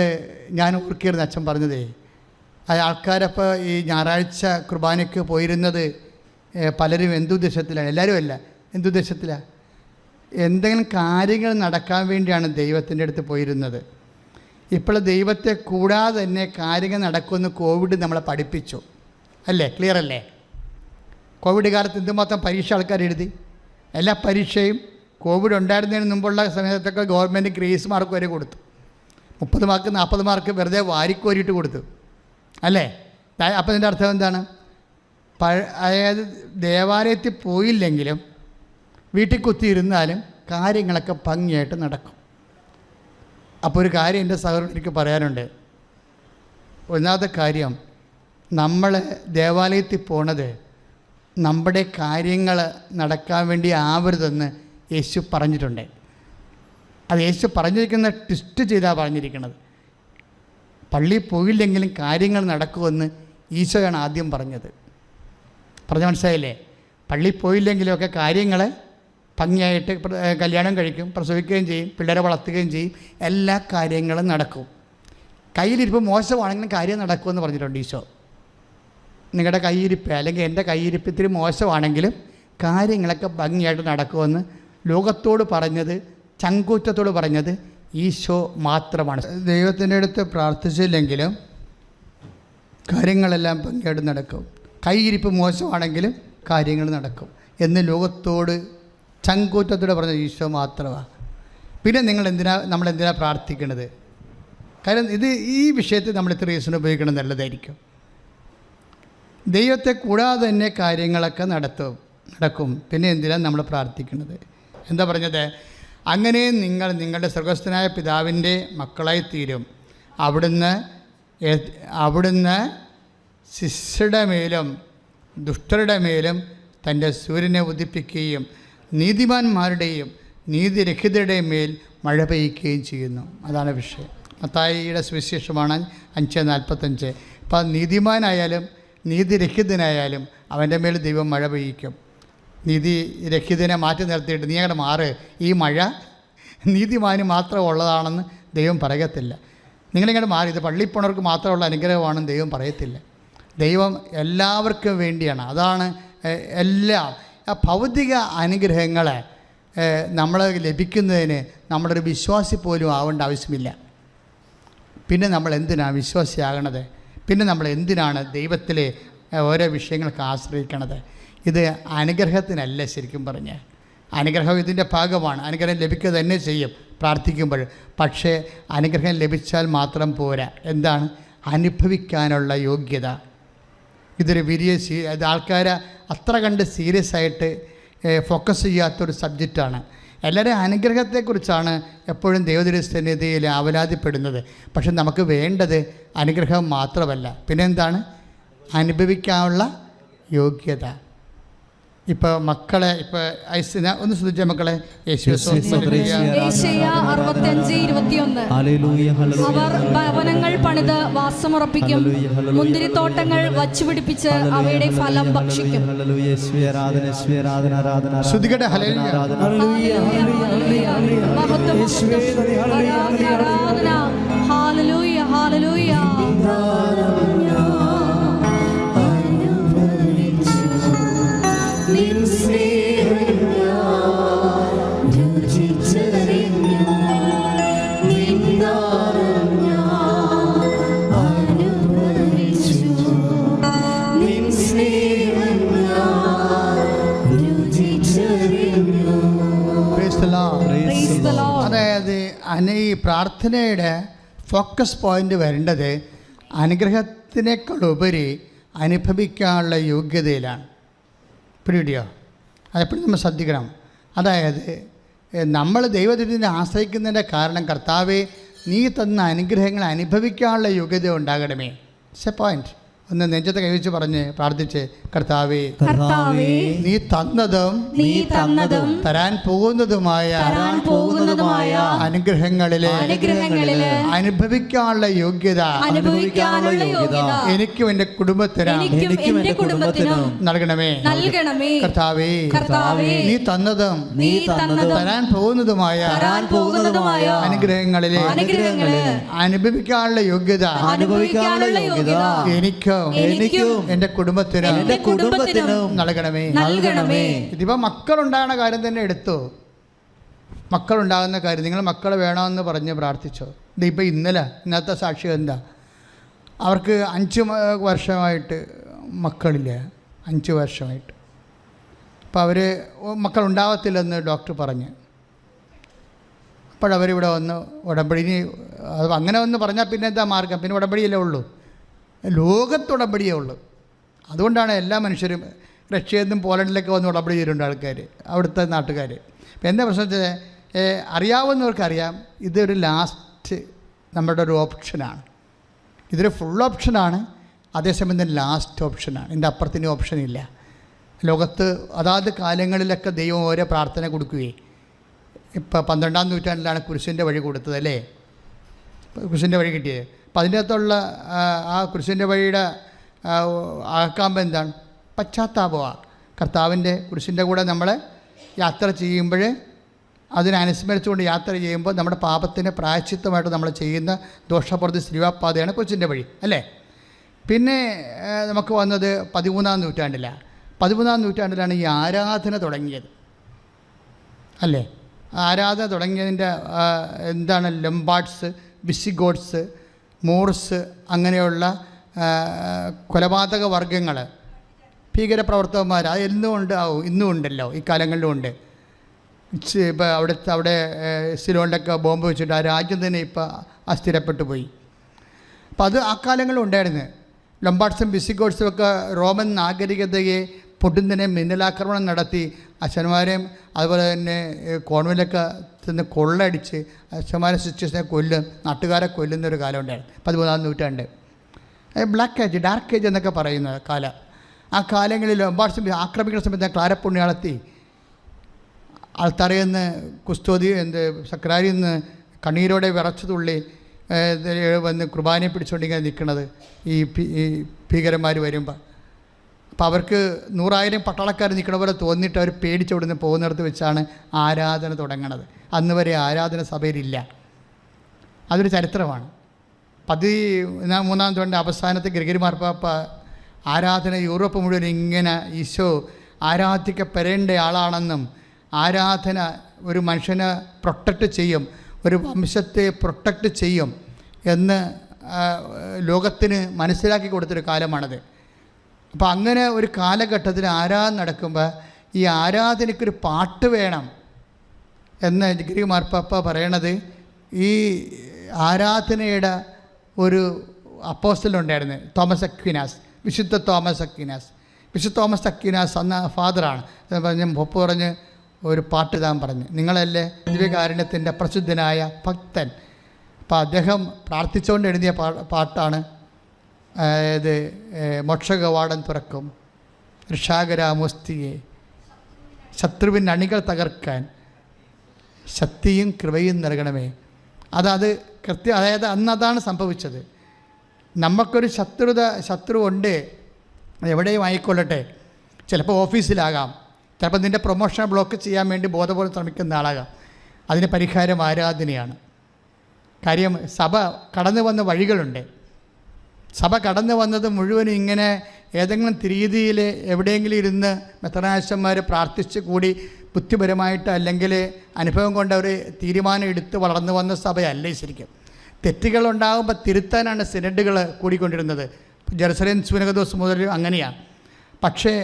ഞാൻ ഓർക്കിയിരുന്നു അച്ഛൻ പറഞ്ഞതേ, ആൾക്കാരപ്പോൾ ഈ ഞായറാഴ്ച കുർബാനയ്ക്ക് പോയിരുന്നത് പലരും എന്തുദ്ദേശത്തിലാണ്? എല്ലാവരും അല്ല, എന്തുദ്ദേശത്തിലാണ്? എന്തെങ്കിലും കാര്യങ്ങൾ നടക്കാൻ വേണ്ടിയാണ് ദൈവത്തിൻ്റെ അടുത്ത് പോയിരുന്നത്. ഇപ്പോൾ ദൈവത്തെ കൂടാതെ തന്നെ കാര്യങ്ങൾ നടക്കുമെന്ന് കോവിഡ് നമ്മളെ പഠിപ്പിച്ചു, അല്ലേ? ക്ലിയർ അല്ലേ? കോവിഡ് കാലത്ത് എന്തുമാത്രം പരീക്ഷ ആൾക്കാർ എഴുതി. എല്ലാ പരീക്ഷയും കോവിഡ് ഉണ്ടായിരുന്നതിന് മുമ്പുള്ള സമയത്തൊക്കെ ഗവൺമെൻറ് ഗ്രേസ് മാർക്ക് വരെ കൊടുത്തു. 30 മാർക്ക് 40 മാർക്ക് വെറുതെ വാരിക്കോരിയിട്ട് കൊടുത്തു, അല്ലേ? അപ്പോൾ ഇതിൻ്റെ അർത്ഥം എന്താണ്? അതായത് ദേവാലയത്തിൽ പോയില്ലെങ്കിലും വീട്ടിൽ കുത്തിയിരുന്നാലും കാര്യങ്ങളൊക്കെ ഭംഗിയായിട്ട് നടക്കും. അപ്പോൾ ഒരു കാര്യം എൻ്റെ സഹോദരൻ എനിക്ക് പറയാനുണ്ട്. ഒന്നാമത്തെ കാര്യം, നമ്മൾ ദേവാലയത്തിൽ പോണത് നമ്മുടെ കാര്യങ്ങൾ നടക്കാൻ വേണ്ടി ആവരുതെന്ന് യേശു പറഞ്ഞിട്ടുണ്ട്. അത് യേശു പറഞ്ഞിരിക്കുന്ന ട്വിസ്റ്റ് ചെയ്താണ് പറഞ്ഞിരിക്കുന്നത്. പള്ളിയിൽ പോയില്ലെങ്കിലും കാര്യങ്ങൾ നടക്കുമെന്ന് ഈശോയാണ് ആദ്യം പറഞ്ഞത്. പറഞ്ഞ മനസ്സിലായില്ലേ? പള്ളിയിൽ പോയില്ലെങ്കിലുമൊക്കെ കാര്യങ്ങൾ ഭംഗിയായിട്ട് കല്യാണം കഴിക്കും, പ്രസവിക്കുകയും ചെയ്യും, പിള്ളേരെ വളർത്തുകയും ചെയ്യും, എല്ലാ കാര്യങ്ങളും നടക്കും. കയ്യിലിരിപ്പ് മോശമാണെങ്കിലും കാര്യം നടക്കുമെന്ന് പറഞ്ഞിട്ടുണ്ട് ഈശോ. നിങ്ങളുടെ കയ്യിരിപ്പ് അല്ലെങ്കിൽ എൻ്റെ കയ്യിരിപ്പ് ഇത്തിരി മോശമാണെങ്കിലും കാര്യങ്ങളൊക്കെ ഭംഗിയായിട്ട് നടക്കുമെന്ന് ലോകത്തോട് പറഞ്ഞത്, ചങ്കൂറ്റത്തോട് പറഞ്ഞത് ഈശോ മാത്രമാണ്. ദൈവത്തിൻ്റെ അടുത്ത് പ്രാർത്ഥിച്ചില്ലെങ്കിലും കാര്യങ്ങളെല്ലാം ഭംഗിയായിട്ട് നടക്കും. കയ്യിരിപ്പ് മോശമാണെങ്കിലും കാര്യങ്ങൾ നടക്കും എന്ന് ലോകത്തോട് ചങ്കൂറ്റത്തോടെ പറഞ്ഞ ഈശോ മാത്രമാണ്. പിന്നെ നമ്മളെന്തിനാ പ്രാർത്ഥിക്കണത്? കാര്യം ഈ വിഷയത്തിൽ നമ്മൾ ഇത്ര റീസൺ ഉപയോഗിക്കണം നല്ലതായിരിക്കും. ദൈവത്തെ കൂടാതെ തന്നെ കാര്യങ്ങളൊക്കെ നടക്കും. പിന്നെ എന്തിനാണ് നമ്മൾ പ്രാർത്ഥിക്കുന്നത്? എന്താ പറഞ്ഞത്? അങ്ങനെ നിങ്ങൾ നിങ്ങളുടെ സ്വർഗസ്ഥനായ പിതാവിൻ്റെ മക്കളായി തീരും. അവിടുന്ന് ശിഷ്യരുടെ മേലും ദുഷ്ടരുടെ മേലും തൻ്റെ സൂര്യനെ ഉദിപ്പിക്കുകയും നീതിമാന്മാരുടെയും നീതിരഹിതരുടെയും മേൽ മഴ പെയ്യുകയും ചെയ്യുന്നു. അതാണ് വിഷയം. മത്തായിയുടെ സുവിശേഷമാണ് 5:45. അപ്പം നീതിമാനായാലും നീതിരഹിതനായാലും അവൻ്റെ മേൽ ദൈവം മഴ പെയ്യിക്കും. നീതിരഹിതനെ മാറ്റി നിർത്തിയിട്ട് നീ അങ്ങോട്ട് മാറ്, ഈ മഴ നീതിമാന് മാത്രം ഉള്ളതാണെന്ന് ദൈവം പറയത്തില്ല. നിങ്ങളിങ്ങനെ മാറി ഇത് പള്ളിയിൽ പോണവർക്ക് മാത്രമുള്ള അനുഗ്രഹമാണെന്ന് ദൈവം പറയത്തില്ല. ദൈവം എല്ലാവർക്കും വേണ്ടിയാണ്. അതാണ് എല്ലാം. ആ ഭൗതിക അനുഗ്രഹങ്ങളെ നമ്മൾ ലഭിക്കുന്നതിന് നമ്മളൊരു വിശ്വാസി പോലും ആവേണ്ട ആവശ്യമില്ല. പിന്നെ നമ്മൾ എന്തിനാണ് വിശ്വാസിയാകണത്? പിന്നെ നമ്മൾ എന്തിനാണ് ദൈവത്തിലെ ഓരോ വിഷയങ്ങൾക്ക് ആശ്രയിക്കണത്? ഇത് അനുഗ്രഹത്തിനല്ല. ശരിക്കും പറഞ്ഞാൽ അനുഗ്രഹം ഇതിൻ്റെ ഭാഗമാണ്. അനുഗ്രഹം ലഭിക്കുക തന്നെ ചെയ്യും പ്രാർത്ഥിക്കുമ്പോൾ. പക്ഷേ അനുഗ്രഹം ലഭിച്ചാൽ മാത്രം പോരാ. എന്താണ്? അനുഭവിക്കാനുള്ള യോഗ്യത. ഇതൊരു വലിയ ഇത് ആൾക്കാരെ അത്ര കണ്ട് സീരിയസ് ആയിട്ട് ഫോക്കസ് ചെയ്യാത്തൊരു സബ്ജക്റ്റാണ്. എല്ലാവരും അനുഗ്രഹത്തെക്കുറിച്ചാണ് എപ്പോഴും ദൈവസന്നിധിയിൽ ആവലാതിപ്പെടുന്നത്. പക്ഷെ നമുക്ക് വേണ്ടത് അനുഗ്രഹം മാത്രമല്ല, പിന്നെ എന്താണ്? അനുഭവിക്കാനുള്ള യോഗ്യത. ഇപ്പോൾ മക്കളെ ഐസിന ഒന്ന് ശ്രദ്ധിച്ച മക്കളെ, യേശയ്യാ 65:21 അവർ ഭവനങ്ങൾ പണിത് വാസമുറപ്പിക്കും, മുന്തിരിത്തോട്ടങ്ങൾ വച്ചുപിടിപ്പിച്ച് അവയുടെ ഫലം ഭക്ഷിക്കും. ശ്രുതികട്ടെ ഹല്ലേലൂയ. Hallelujah hallelujah. അതായത് ഈ പ്രാർത്ഥനയുടെ ഫോക്കസ് പോയിൻ്റ് വരേണ്ടത് അനുഗ്രഹത്തിനേക്കാളുപരി അനുഭവിക്കാനുള്ള യോഗ്യതയിലാണ്. പിടിയോ? അതെപ്പോഴും നമ്മൾ ശ്രദ്ധിക്കണം. അതായത് നമ്മൾ ദൈവത്തിനെ ആശ്രയിക്കുന്നതിൻ്റെ കാരണം, കർത്താവേ നീ തന്ന അനുഗ്രഹങ്ങൾ അനുഭവിക്കാനുള്ള യോഗ്യത ഉണ്ടാകണമേ. It's A point. ഒന്ന് നെഞ്ചത്തെ കൈവച്ച് പറഞ്ഞ് പ്രാർത്ഥിച്ച്, കർത്താവേ നീ തന്നതും തരാൻ പോകുന്നതുമായ അനുഗ്രഹങ്ങളിലെ അനുഭവിക്കാനുള്ള യോഗ്യത എനിക്കും എൻ്റെ കുടുംബത്തിനും നൽകണമേ. കർത്താവേ നീ തന്നതും തരാൻ പോകുന്നതുമായ അനുഗ്രഹങ്ങളിലെ അനുഭവിക്കാനുള്ള യോഗ്യത എനിക്കും എന്റെ കുടുംബത്തിനും നൽകണമേ. ഇതിപ്പോ മക്കളുണ്ടാകുന്ന കാര്യം തന്നെ എടുത്തു. മക്കളുണ്ടാകുന്ന കാര്യം, നിങ്ങൾ മക്കളെ വേണമെന്ന് പറഞ്ഞ് പ്രാർത്ഥിച്ചോ. ഇതിപ്പോൾ ഇന്നത്തെ സാക്ഷ്യം എന്താ? അവർക്ക് 5 വർഷമായിട്ട് മക്കളില്ല. 5 വർഷമായിട്ട്. അപ്പോൾ അവർ മക്കളുണ്ടാകത്തില്ലെന്ന് ഡോക്ടർ പറഞ്ഞ്. അപ്പോഴവരിവിടെ വന്ന് ഉടമ്പടി, അങ്ങനെ ഒന്ന് പറഞ്ഞാൽ പിന്നെ എന്താ മാർഗം? പിന്നെ ഉടമ്പടിയല്ലേ ഉള്ളൂ. ലോകത്തുടമ്പടിയേ ഉള്ളൂ. അതുകൊണ്ടാണ് എല്ലാ മനുഷ്യരും റഷ്യയിൽ നിന്നും പോളണ്ടിലൊക്കെ വന്ന് ഉടമ്പടി ചെയ്തിട്ടുണ്ട് ആൾക്കാർ, അവിടുത്തെ നാട്ടുകാർ. ഇപ്പം എന്താ പ്രശ്നം വെച്ചാൽ, അറിയാവുന്നവർക്കറിയാം ഇതൊരു ലാസ്റ്റ് നമ്മുടെ ഒരു ഓപ്ഷനാണ്. ഇതൊരു ഫുൾ ഓപ്ഷനാണ്, അതേസമയം തന്നെ ലാസ്റ്റ് ഓപ്ഷനാണ്. ഇതിൻ്റെ അപ്പുറത്തിന് ഓപ്ഷനില്ല. ലോകത്ത് അതാത് കാലങ്ങളിലൊക്കെ ദൈവം ഓരോ പ്രാർത്ഥന കൊടുക്കുകയും, ഇപ്പോൾ 12-ാം നൂറ്റാണ്ടിലാണ് കുരിശിൻ്റെ വഴി കൊടുത്തത് അല്ലേ? കുരിശിൻ്റെ വഴി കിട്ടിയത്. അപ്പം അതിൻ്റെ അകത്തുള്ള ആ കുരിശിൻ്റെ വഴിയുടെ ആക്കാമ്പം എന്താണ്? പശ്ചാത്താപമാണ്. കർത്താവിൻ്റെ കുരിശിൻ്റെ കൂടെ നമ്മൾ യാത്ര ചെയ്യുമ്പോൾ, അതിനനുസ്മരിച്ചുകൊണ്ട് യാത്ര ചെയ്യുമ്പോൾ നമ്മുടെ പാപത്തിന് പ്രായശ്ചിത്തമായിട്ട് നമ്മൾ ചെയ്യുന്ന ദോഷപ്രതി ശ്രീവാപ്പാതയാണ് കുരിശിൻ്റെ വഴി അല്ലേ? പിന്നെ നമുക്ക് വന്നത് 13-ാം നൂറ്റാണ്ടിലാണ്. 13-ാം നൂറ്റാണ്ടിലാണ് ഈ ആരാധന തുടങ്ങിയത് അല്ലേ? ആരാധന തുടങ്ങിയതിൻ്റെ എന്താണ്? ലംബാർഡ്സ്, വിസിഗോട്ട്സ്, മോർസ്, അങ്ങനെയുള്ള കൊലപാതക വർഗങ്ങൾ, ഭീകരപ്രവർത്തകന്മാർ, അത് ഇന്നും ഉണ്ടല്ലോ, ഈ കാലങ്ങളിലും ഉണ്ട്. ഇപ്പോൾ അവിടെ സിലോണിലൊക്കെ ബോംബ് വെച്ചിട്ട് ആ രാജ്യം തന്നെ ഇപ്പോൾ അസ്ഥിരപ്പെട്ടു പോയി. അപ്പോൾ അത് ആ കാലങ്ങളിലും ഉണ്ടായിരുന്നു. ലംബാർഡ്സും വിസിഗോട്ട്സും ഒക്കെ റോമൻ നാഗരികതയെ പൊടുന്നതിനെ മിന്നലാക്രമണം നടത്തി അച്ഛന്മാരെയും അതുപോലെ തന്നെ കോൺവെൻ്റിലൊക്കെ ചെന്ന് കൊള്ളടിച്ച് അച്ഛന്മാരെ സിസ്റ്റേഴ്സിനെ നാട്ടുകാരെ കൊല്ലുന്നൊരു കാലം ഉണ്ടായിരുന്നു 13-ാം നൂറ്റാണ്ട്. ബ്ലാക്ക് ഏജ്, ഡാർക്ക് ഏജ് എന്നൊക്കെ പറയുന്ന കാലം. ആ കാലങ്ങളിൽ ലംബാർഡ്സ് ആക്രമിക്കുന്ന സമയത്ത് ക്ലാരപ്പുണ്യാളത്തി ആൾത്തറയിൽ നിന്ന് കുസ്തോതി സക്രാരിയിൽ നിന്ന് കണ്ണീരോടെ വിറച്ചു തുള്ളി വന്ന് കുർബാനയെ പിടിച്ചുകൊണ്ടിങ്ങനെ നിൽക്കുന്നത് ഈ ഭീകരന്മാർ വരുമ്പോൾ. അപ്പോൾ അവർക്ക് 100,000 പട്ടാളക്കാർ നിൽക്കണ പോലെ തോന്നിയിട്ട് അവർ പേടിച്ചവിടുന്ന് പോകുന്നിടത്ത് വെച്ചാണ് ആരാധന തുടങ്ങണത്. അന്ന് വരെ ആരാധന സഭയിലില്ല. അതൊരു ചരിത്രമാണ്. 13-ാം നൂറ്റാണ്ടിൻ്റെ അവസാനത്തെ ഗ്രിഗറി മാർപ്പാപ്പ ആരാധന യൂറോപ്പ് മുഴുവൻ ഇങ്ങനെ ഈശോ ആരാധിക്കപ്പെടേണ്ട ആളാണെന്നും ആരാധന ഒരു മനുഷ്യനെ പ്രൊട്ടക്റ്റ് ചെയ്യും, ഒരു വംശത്തെ പ്രൊട്ടക്റ്റ് ചെയ്യും എന്ന് ലോകത്തിന് മനസ്സിലാക്കി കൊടുത്തൊരു കാലമാണത്. അപ്പോൾ അങ്ങനെ ഒരു കാലഘട്ടത്തിൽ ആരാധന നടക്കുമ്പോൾ ഈ ആരാധനയ്ക്കൊരു പാട്ട് വേണം എന്ന് ഗ്രിഗറി മാർപ്പാപ്പ പറയണത്. ഈ ആരാധനയുടെ ഒരു അപ്പോസ്റ്റലുണ്ടായിരുന്നു, തോമസ് അക്വിനാസ്, വിശുദ്ധ തോമസ് അക്വിനാസ്. വിശുദ്ധ തോമസ് അക്വിനാസ് അന്ന് ഫാദറാണ്. പറഞ്ഞ് പൊപ്പ് പറഞ്ഞ് ഒരു പാട്ട് ഇടാൻ പറഞ്ഞു. നിങ്ങളല്ലേ ദിവ്യകാരുണ്യത്തിൻ്റെ പ്രസിദ്ധനായ ഭക്തൻ. അപ്പോൾ അദ്ദേഹം പ്രാർത്ഥിച്ചുകൊണ്ട് എഴുതിയ പാട്ടാണ് ഇത് മോക്ഷകവാടം തുറക്കും ഋഷാകരാമോസ്തിയെ ശത്രുവിൻ അണികൾ തകർക്കാൻ ശക്തിയും കൃപയും നൽകണമേ. അതായത് അന്ന് അതാണ് സംഭവിച്ചത്. നമുക്കൊരു ശത്രു ഉണ്ട്, എവിടെയും ആയിക്കൊള്ളട്ടെ. ചിലപ്പോൾ ഓഫീസിലാകാം, ചിലപ്പോൾ നിൻ്റെ പ്രൊമോഷൻ ബ്ലോക്ക് ചെയ്യാൻ വേണ്ടി ബോധപൂർവ്വം ശ്രമിക്കുന്ന ആളാകാം. അതിന് പരിഹാരം ആരാധനയാണ്. കാര്യം സഭ കടന്നു വന്ന വഴികളുണ്ട്. സഭ കടന്നു വന്നത് മുഴുവനും ഇങ്ങനെ ഏതെങ്കിലും രീതിയിൽ എവിടെയെങ്കിലും ഇരുന്ന് മെത്രാനാശന്മാർ പ്രാർത്ഥിച്ച് കൂടി ബുദ്ധിപരമായിട്ട് അല്ലെങ്കിൽ അനുഭവം കൊണ്ട് അവർ തീരുമാനം എടുത്ത് വളർന്നു വന്ന സഭയല്ല ശരിക്കും. തെറ്റുകളുണ്ടാകുമ്പോൾ തിരുത്താനാണ് സിനഡുകൾ കൂടിക്കൊണ്ടിരുന്നത്. ജെറുസലേം സുനകദോസ് മുതൽ അങ്ങനെയാണ്. പക്ഷേ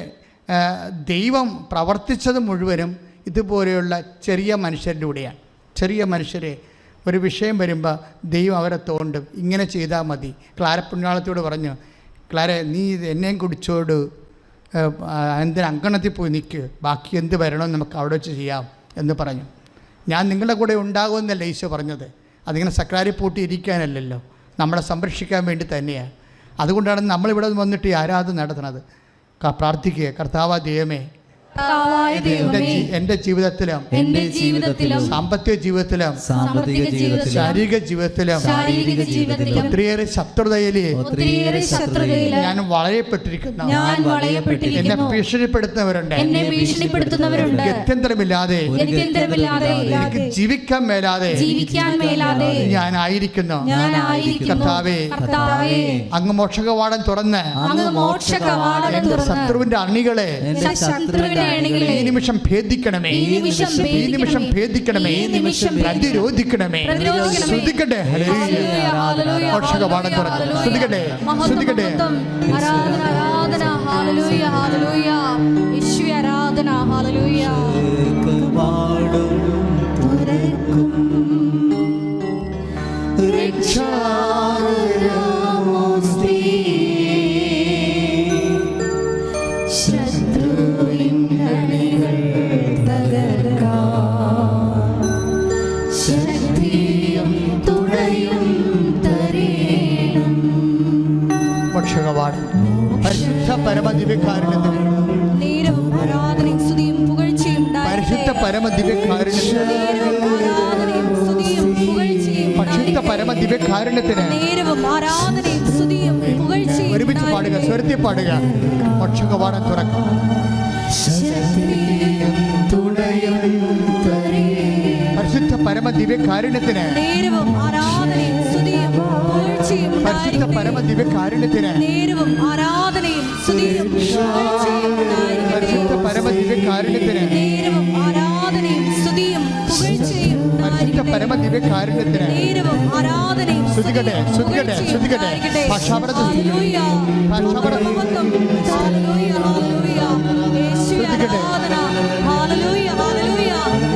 ദൈവം പ്രവർത്തിച്ചത് മുഴുവനും ഇതുപോലെയുള്ള ചെറിയ മനുഷ്യരിലൂടെയാണ്. ചെറിയ മനുഷ്യരെ ഒരു വിഷയം വരുമ്പോൾ ദൈവം അവരെ തോണ്ടും. ഇങ്ങനെ ചെയ്താൽ മതി. ക്ലാര പുണ്യാളത്തോട് പറഞ്ഞു, ക്ലാര നീ എന്നെയും കുടിച്ചോട്, എന്തിന് അങ്കണത്തിൽ പോയി നിൽക്ക്, ബാക്കി എന്ത് വരണമെന്ന് നമുക്ക് അവിടെ വെച്ച് ചെയ്യാം എന്ന് പറഞ്ഞു. ഞാൻ നിങ്ങളുടെ കൂടെ ഉണ്ടാകുമെന്നല്ല ഈശോ പറഞ്ഞത്. അതിങ്ങനെ സക്രാരി പൂട്ടി ഇരിക്കാനല്ലല്ലോ, നമ്മളെ സംരക്ഷിക്കാൻ വേണ്ടി തന്നെയാണ്. അതുകൊണ്ടാണ് നമ്മളിവിടെ വന്നിട്ട് ഈ ആരാധന നടത്തുന്നത്. പ്രാർത്ഥിക്കുക, കർത്താവാ ദൈവമേ, എൻ്റെ ജീവിതത്തിലും സാമ്പത്തിക ജീവിതത്തിലും ശാരീരിക ജീവിതത്തിലും ഒത്തിരിയേറെ ശത്രുതയില് ഞാൻ വളയപ്പെട്ടിരിക്കുന്നു. എന്നെ ഭീഷണിപ്പെടുത്തുന്നവരുണ്ട്. ഗത്യന്തരമില്ലാതെ എനിക്ക് ജീവിക്കാൻ മേലാതെ ഞാനായിരിക്കുന്നു. കർത്താവേ, അങ്ങ് മോക്ഷകവാടം തുറന്ന് ശത്രുവിന്റെ അണികളെ ഈ നിമിഷം ഭേദിക്കണമേ, ഈ നിമിഷം ഭേദിക്കണമേ, പ്രതിരോധിക്കണമേ. ശ്രദ്ധിക്കട്ടെ, മോക്ഷകവാടം തുറന്ന് ശ്രദ്ധിക്കട്ടെ, ശ്രദ്ധിക്കട്ടെ. പരിശുദ്ധ പരമദിവ്യകാരുണ്യത്തിന് പരിശുദ്ധ പരമദിവ്യകാരുണ്യത്തിന് പരിശുദ്ധ പരമദിവ്യകാരുണ്യത്തിന് ഒരുമിച്ച് പാടുക, സ്വരത്തിൽ പാടുക. മോക്ഷകവാടം തുറക്കും. പരിശുദ്ധ പരമദിവ്യകാരുണ്യത്തിന് പരിശുദ്ധ പരമദിവ്യകാരുണ്യത്തിന് പരിശുദ്ധ പരമദിവ്യകാരുണ്യത്തിന് പരിശുദ്ധ പരമദിവ്യകാരുണ്യത്തിന് ശ്രുതികട്ടെ, ശ്രുതികട്ടെ, ശ്രുതികട്ടെ. ഭാഷാപരത്തിൽ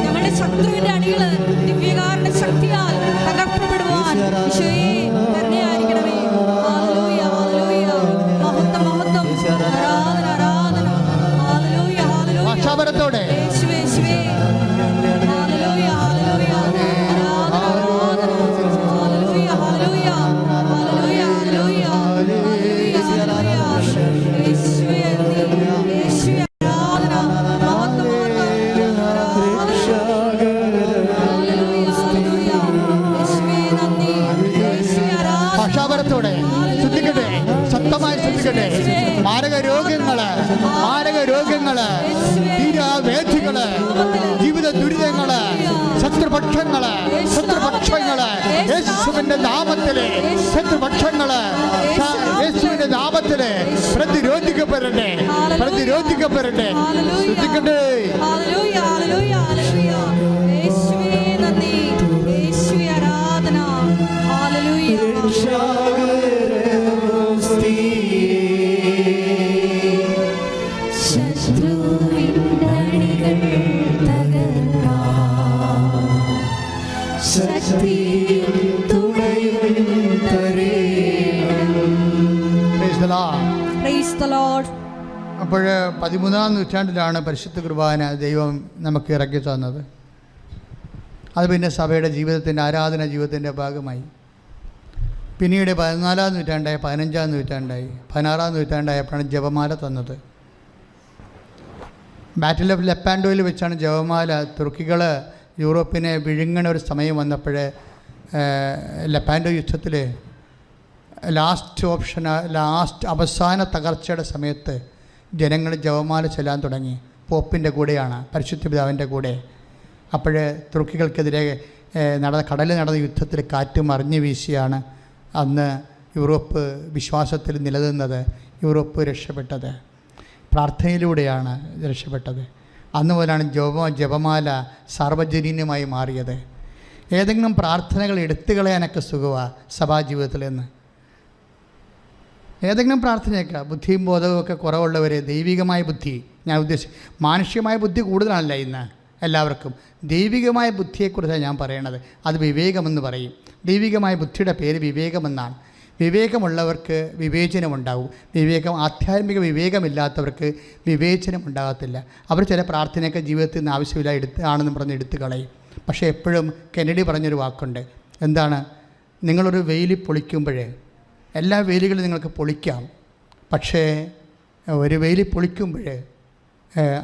ഞങ്ങളുടെ ശത്രുവിന്റെ അണികള് ദിവ്യകാരുണ്യ ശക്തിയാൽ തകർക്കപ്പെടുവാൻ ഭാഷാപരത്തോടെ ശ്രദ്ധിക്കട്ടെ. മാരക രോഗങ്ങള്, തീരാവേദികള്, ജീവിത ദുരിതങ്ങള്, ശത്രുപക്ഷങ്ങള്, യേശുവിന്റെ നാമത്തില് പ്രതിരോധിക്കപ്പെടട്ടെ. ശ്രദ്ധിക്കട്ടെ. അപ്പോൾ 13-ാം നൂറ്റാണ്ടിലാണ് പരിശുദ്ധ കുർബാന ദൈവം നമുക്ക് ഇറക്കി തന്നത്. അത് പിന്നെ സഭയുടെ ജീവിതത്തിൻ്റെ, ആരാധന ജീവിതത്തിൻ്റെ ഭാഗമായി. പിന്നീട് 14-ാം നൂറ്റാണ്ടായി, 15-ാം നൂറ്റാണ്ടായി, 16-ാം നൂറ്റാണ്ടായപ്പോഴാണ് ജപമാല തന്നത്. ബാറ്റിൽ ഓഫ് ലെപ്പാൻഡോയിൽ വെച്ചാണ് ജപമാല. തുർക്കികൾ യൂറോപ്പിനെ വിഴുങ്ങണ ഒരു സമയം വന്നപ്പോൾ ലെപ്പാൻഡോ യുദ്ധത്തിൽ അവസാന തകർച്ചയുടെ സമയത്ത് ജനങ്ങൾ ജപമാല ചൊല്ലാൻ തുടങ്ങി. പോപ്പിൻ്റെ കൂടെയാണ്, പരിശുദ്ധ പിതാവിൻ്റെ കൂടെ. അപ്പോൾ തുർക്കികൾക്കെതിരെ കടലിൽ നടന്ന യുദ്ധത്തിൽ കാറ്റ് മറിഞ്ഞു വീശിയാണ് അന്ന് യൂറോപ്പ് വിശ്വാസത്തിൽ നിലനിന്നത്. യൂറോപ്പ് രക്ഷപ്പെട്ടത് പ്രാർത്ഥനയിലൂടെയാണ് രക്ഷപ്പെട്ടത്. അന്ന് മുതലാണ് ജപമാല സാർവജനീയമായി മാറിയത്. ഏതെങ്കിലും പ്രാർത്ഥനകൾ എടുത്തു കളയാനൊക്കെ സുഖമാണ് സഭാജീവിതത്തിൽ നിന്ന്. ഏതെങ്കിലും പ്രാർത്ഥനയൊക്കെ ബുദ്ധിയും ബോധവും ഒക്കെ കുറവുള്ളവർ, ദൈവികമായ ബുദ്ധി, ഞാൻ മാനുഷികമായ ബുദ്ധി കൂടുതലാണല്ല ഇന്ന് എല്ലാവർക്കും. ദൈവികമായ ബുദ്ധിയെക്കുറിച്ചാണ് ഞാൻ പറയണത്. അത് വിവേകമെന്ന് പറയും. ദൈവികമായ ബുദ്ധിയുടെ പേര് വിവേകമെന്നാണ്. വിവേകമുള്ളവർക്ക് വിവേചനമുണ്ടാവും. ആധ്യാത്മിക വിവേകമില്ലാത്തവർക്ക് വിവേചനം ഉണ്ടാകത്തില്ല. അവർ ചില പ്രാർത്ഥനയൊക്കെ ജീവിതത്തിൽ നിന്ന് ആവശ്യമില്ല ആണെന്ന് പറഞ്ഞ് എടുത്തു കളയും. പക്ഷേ എപ്പോഴും കെന്നഡി പറഞ്ഞൊരു വാക്കുണ്ട്. എന്താണ്? നിങ്ങളൊരു വെയിൽ പൊളിക്കുമ്പോൾ, എല്ലാ വെയിലുകളും നിങ്ങൾക്ക് പൊളിക്കാം, പക്ഷേ ഒരു വെയിൽ പൊളിക്കുമ്പോൾ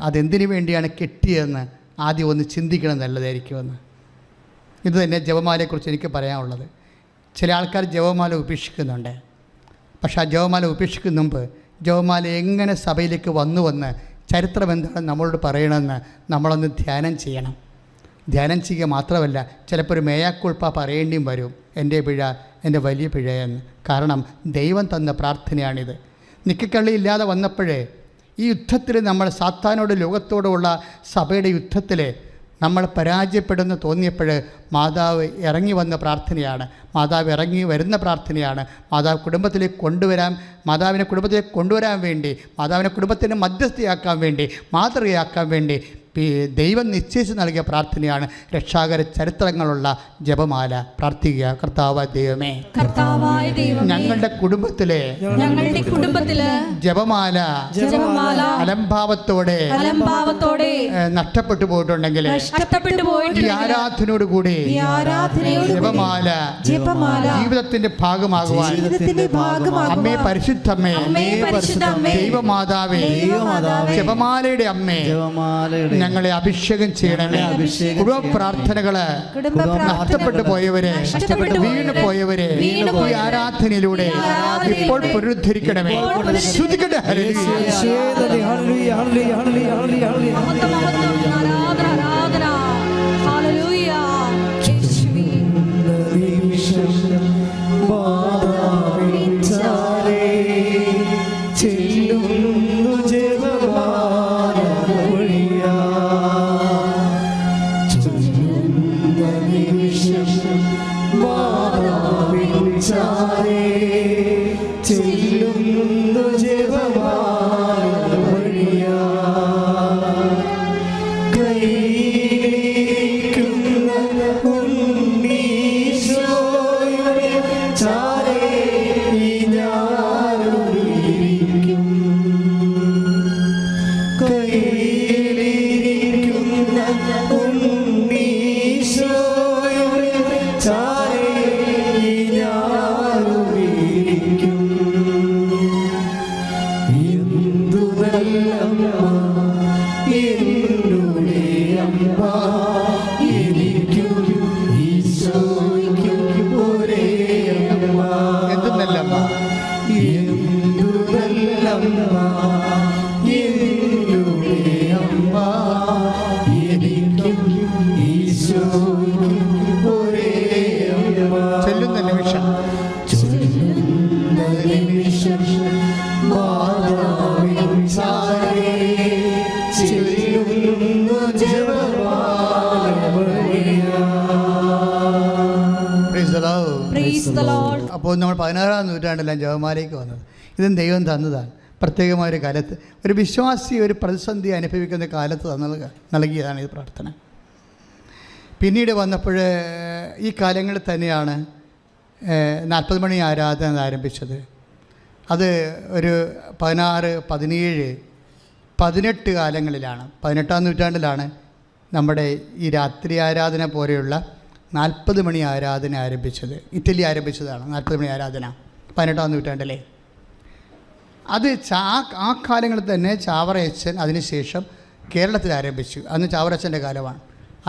അതെന്തിനു വേണ്ടിയാണ് കെട്ടിയതെന്ന് ആദ്യം ഒന്ന് ചിന്തിക്കണം, നല്ലതായിരിക്കുമെന്ന്. ഇത് തന്നെ ജപമാലയെക്കുറിച്ച് എനിക്ക് പറയാനുള്ളത്. ചില ആൾക്കാർ ജപമാല ഉപേക്ഷിക്കുന്നുണ്ട്. പക്ഷേ ആ ജപമാല ഉപേക്ഷിക്കുന്ന മുമ്പ് ജപമാല എങ്ങനെ സഭയിലേക്ക് വന്ന് ചരിത്രം എന്താണ് നമ്മളോട് പറയണമെന്ന് നമ്മളൊന്ന് ധ്യാനം ചെയ്യണം. ധ്യാനം ചെയ്യുക മാത്രമല്ല, ചിലപ്പോൾ ഒരു മേയാക്കുൾപ്പ പറയേണ്ടിയും വരും, എൻ്റെ പിഴ, എൻ്റെ വലിയ പിഴയെന്ന്. കാരണം ദൈവം തന്ന പ്രാർത്ഥനയാണിത്. നിക്കക്കള്ളിയില്ലാതെ വന്നപ്പോഴേ ഈ യുദ്ധത്തിൽ നമ്മൾ സാത്താനോട്, ലോകത്തോടുള്ള സഭയുടെ യുദ്ധത്തിൽ നമ്മൾ പരാജയപ്പെടുമെന്ന് തോന്നിയപ്പോൾ മാതാവ് ഇറങ്ങി വന്ന പ്രാർത്ഥനയാണ്. മാതാവ് ഇറങ്ങി വരുന്ന പ്രാർത്ഥനയാണ്. മാതാവിനെ കുടുംബത്തിലേക്ക് കൊണ്ടുവരാൻ വേണ്ടി, മാതാവിനെ കുടുംബത്തിന് മധ്യസ്ഥയാക്കാൻ വേണ്ടി, മാതൃകയാക്കാൻ വേണ്ടി ദൈവം നിശ്ചയിച്ച് നൽകിയ പ്രാർത്ഥനയാണ് രക്ഷാകര ചരിത്രങ്ങളുള്ള ജപമാല. പ്രാർത്ഥിക്കുക. കർത്താവായ ദൈവമേ, ഞങ്ങളുടെ കുടുംബത്തിലെ ജപമാല അലംഭാവത്തോടെ നഷ്ടപ്പെട്ടു പോയിട്ടുണ്ടെങ്കിൽ ഈ ആരാധനയോടുകൂടി ജപമാല ജീവിതത്തിന്റെ ഭാഗമാകുവാൻ അമ്മേ, പരിശുദ്ധമ്മേ, ദൈവമാതാവേ, ജപമാലയുടെ അമ്മേ, ഞങ്ങളെ അഭിഷേകം ചെയ്യണമേ. കുടുംബ പ്രാർത്ഥനകള് നഷ്ടപ്പെട്ടു പോയവരെ, വീണു പോയവരെ ഈ ആരാധനയിലൂടെ ഇപ്പോൾ പുനരുദ്ധരിക്കണമേ. ശ്രുതിക്കട്ടെ. അപ്പോൾ നമ്മൾ 16-ാം നൂറ്റാണ്ടിലാണ് ജപമാലയ്ക്ക് വന്നത്. ഇതും ദൈവം തന്നതാണ്. പ്രത്യേകമായൊരു കാലത്ത് ഒരു വിശ്വാസി ഒരു പ്രതിസന്ധി അനുഭവിക്കുന്ന കാലത്ത് നൽകിയതാണ് ഈ പ്രാർത്ഥന. പിന്നീട് വന്നപ്പോൾ ഈ കാലങ്ങളിൽ തന്നെയാണ് 40 മണി ആരാധന ആരംഭിച്ചത്. അത് ഒരു 16, 17, 18 കാലങ്ങളിലാണ്, 18-ാം നൂറ്റാണ്ടിലാണ് നമ്മുടെ ഈ രാത്രി ആരാധന പോലെയുള്ള 40 മണി ആരാധന ആരംഭിച്ചത്. ഇറ്റലി ആരംഭിച്ചതാണ് 40 മണി ആരാധന 18-ാം നൂറ്റാണ്ടിലെ. അത് ആ കാലങ്ങളിൽ തന്നെ ചാവറയച്ചൻ അതിനുശേഷം കേരളത്തിൽ ആരംഭിച്ചു. അന്ന് ചാവറയച്ചൻ്റെ കാലമാണ്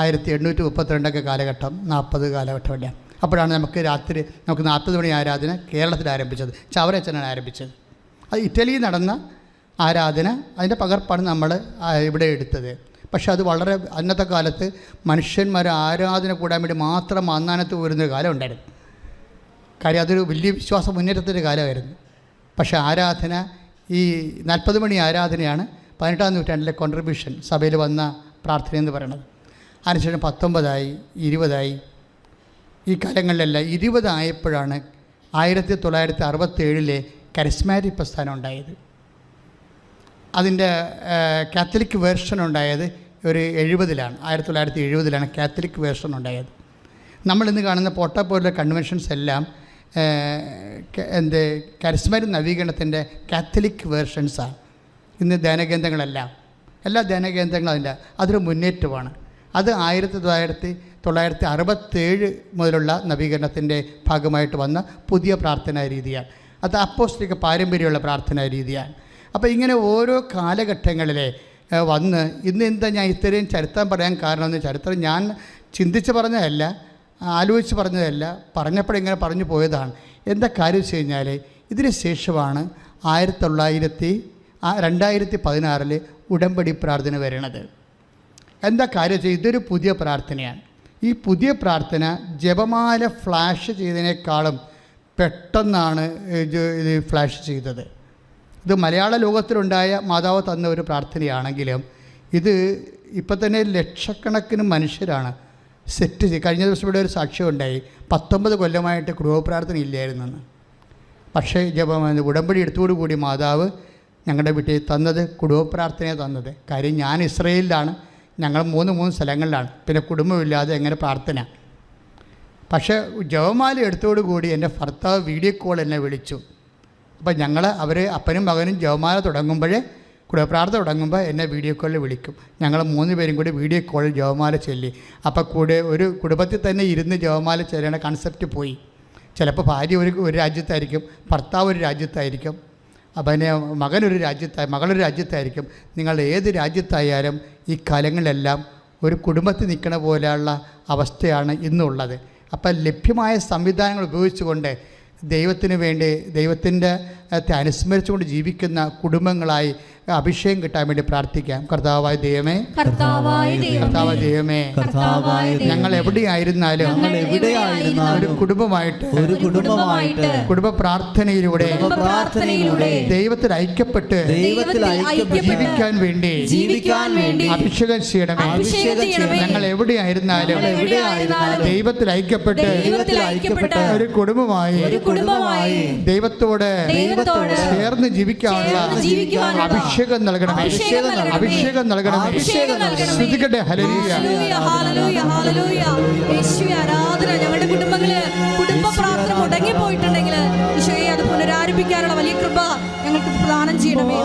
1832 കാലഘട്ടം, 40 കാലഘട്ടമല്ല. അപ്പോഴാണ് നമുക്ക് 40 മണി ആരാധന കേരളത്തിൽ ആരംഭിച്ചത്. ചാവറയച്ചനാണ് ആരംഭിച്ചത്. അത് ഇറ്റലിയിൽ നടന്ന ആരാധന, അതിൻ്റെ പകർപ്പാണ് നമ്മൾ ഇവിടെ എടുത്തത്. പക്ഷേ അത് വളരെ അന്നത്തെ കാലത്ത് മനുഷ്യന്മാർ ആരാധന കൂടാൻ വേണ്ടി മാത്രം അന്നാനത്ത് വരുന്നൊരു കാലം ഉണ്ടായിരുന്നു. കാര്യം അതൊരു വലിയ വിശ്വാസ മുന്നേറ്റത്തിൻ്റെ കാലമായിരുന്നു. പക്ഷേ ആരാധന ഈ 40 മണി ആരാധനയാണ് 18-ാം നൂറ്റാണ്ടിലെ കോൺട്രിബ്യൂഷൻ, സഭയിൽ വന്ന പ്രാർത്ഥന എന്ന് പറയുന്നത്. അതിനുശേഷം 19 20 ഈ കാലങ്ങളിലെല്ലാം 20 ആയപ്പോഴാണ് 1967 കരിസ്മാറ്റിക് പ്രസ്ഥാനം ഉണ്ടായത്. അതിൻ്റെ കാത്തലിക് വേർഷൻ ഉണ്ടായത് ഒരു 70-ലാണ്, 1970-ലാണ് കാത്തലിക് വേർഷൻ ഉണ്ടായത്. നമ്മളിന്ന് കാണുന്ന പോലുള്ള കൺവെൻഷൻസ് എല്ലാം കരിസ്മാറ്റിക് നവീകരണത്തിൻ്റെ കാത്തലിക് വേർഷൻസാണ്. ഇന്ന് ധ്യാനകേന്ദ്രങ്ങളെല്ലാം, എല്ലാ ധ്യാനകേന്ദ്രങ്ങളും അതൊരു മുന്നേറ്റമാണ്. അത് 1967 മുതലുള്ള നവീകരണത്തിൻ്റെ ഭാഗമായിട്ട് വന്ന പുതിയ പ്രാർത്ഥനാ രീതിയാണ്. അത് അപ്പോസ്തലിക പാരമ്പര്യമുള്ള പ്രാർത്ഥനാ രീതിയാണ്. അപ്പോൾ ഇങ്ങനെ ഓരോ കാലഘട്ടങ്ങളിലെ വന്ന് ഇന്ന് എന്താ ഞാൻ ഇത്രയും ചരിത്രം പറയാൻ കാരണമെന്ന്, ചരിത്രം ഞാൻ ചിന്തിച്ച് പറഞ്ഞതല്ല, ആലോചിച്ച് പറഞ്ഞതല്ല, പറഞ്ഞപ്പോഴിങ്ങനെ പറഞ്ഞു പോയതാണ്. എന്താ കാര്യം വെച്ച് കഴിഞ്ഞാൽ ഇതിന് ശേഷമാണ് 2016 ഉടമ്പടി പ്രാർത്ഥന വരുന്നത്. എന്താ കാര്യം വെച്ചാൽ ഇതൊരു പുതിയ പ്രാർത്ഥനയാണ്. ഈ പുതിയ പ്രാർത്ഥന ജപമാല ഫ്ലാഷ് ചെയ്തതിനേക്കാളും പെട്ടെന്നാണ് ഇത് ഫ്ലാഷ് ചെയ്തത്. ഇത് മലയാള ലോകത്തിലുണ്ടായ മാതാവ് തന്ന ഒരു പ്രാർത്ഥനയാണെങ്കിലും ഇത് ഇപ്പം തന്നെ ലക്ഷക്കണക്കിന് മനുഷ്യരാണ് സെറ്റ് ചെയ്ത്. കഴിഞ്ഞ ദിവസം ഇവിടെ ഒരു സാക്ഷ്യം ഉണ്ടായി, 19 കൊല്ലമായിട്ട് കുടുംബപ്രാർത്ഥന ഇല്ലായിരുന്നെന്ന്. പക്ഷേ ഉടമ്പടി എടുത്തോടുകൂടി മാതാവ് ഞങ്ങളുടെ വീട്ടിൽ തന്നത് കുടുംബപ്രാർത്ഥനയെ തന്നത്. കാര്യം ഞാൻ ഇസ്രയേലിലാണ്, ഞങ്ങൾ 3 സ്ഥലങ്ങളിലാണ്, പിന്നെ കുടുംബമില്ലാതെ എങ്ങനെ പ്രാർത്ഥന. പക്ഷേ ജപമാല എടുത്തോടുകൂടി എൻ്റെ ഭർത്താവ് വീഡിയോ കോൾ എന്നെ വിളിച്ചു. അപ്പം അവർ അപ്പനും മകനും ജപമാല തുടങ്ങുമ്പോഴേ, കുടുംബപ്രാർത്ഥന തുടങ്ങുമ്പോൾ എന്നെ വീഡിയോ കോളിൽ വിളിക്കും. ഞങ്ങൾ 3 പേരും കൂടി വീഡിയോ കോളിൽ ജപമാല ചൊല്ലി. അപ്പോൾ ഒരു കുടുംബത്തിൽ തന്നെ ഇരുന്ന് ജപമാല ചൊല്ലേണ്ട കൺസെപ്റ്റ് പോയി. ചിലപ്പോൾ ഭാര്യ ഒരു രാജ്യത്തായിരിക്കും, ഭർത്താവ് ഒരു രാജ്യത്തായിരിക്കും, അപ്പം മകളൊരു രാജ്യത്തായിരിക്കും. നിങ്ങൾ ഏത് രാജ്യത്തായാലും ഈ കാലങ്ങളിലെല്ലാം ഒരു കുടുംബത്തിൽ നിൽക്കണ പോലെയുള്ള അവസ്ഥയാണ് ഇന്നുള്ളത്. അപ്പം ലഭ്യമായ സംവിധാനങ്ങൾ ഉപയോഗിച്ചുകൊണ്ട് ദൈവത്തിന് വേണ്ടി, ദൈവത്തിൻ്റെ അനുസ്മരിച്ചുകൊണ്ട് ജീവിക്കുന്ന കുടുംബങ്ങളായി അഭിഷേകം കിട്ടാൻ വേണ്ടി പ്രാർത്ഥിക്കാം. കർത്താവായ ദൈവമേ, ഞങ്ങൾ എവിടെയായിരുന്നാലും ഒരു കുടുംബമായിട്ട് കുടുംബ പ്രാർത്ഥനയിലൂടെ ദൈവത്തിൽ ഐക്യപ്പെട്ട് ജീവിക്കാൻ വേണ്ടി അഭിഷേകം ചെയ്യണമേ. ഞങ്ങൾ എവിടെയായിരുന്നാലും ദൈവത്തിൽ ഐക്യപ്പെട്ട് ഒരു കുടുംബമായി ദൈവത്തോട് ചേർന്ന് ജീവിക്കാനുള്ള അഭിഷേകം നൽകണമേ. ശ്രദ്ധിക്കട്ടെ. Hallelujah, hallelujah, hallelujah. യേശുവേ ആരാധന. ഞങ്ങളുടെ കുടുംബങ്ങള് കുടുംബ പ്രാർത്ഥന മുടങ്ങിപ്പോയിട്ടുണ്ടെങ്കിൽ ഈശോയെ അത് പുനരാരംഭിക്കാനുള്ള വലിയ കൃപ ഞങ്ങൾക്ക് പ്രദാനം ചെയ്യണമേ.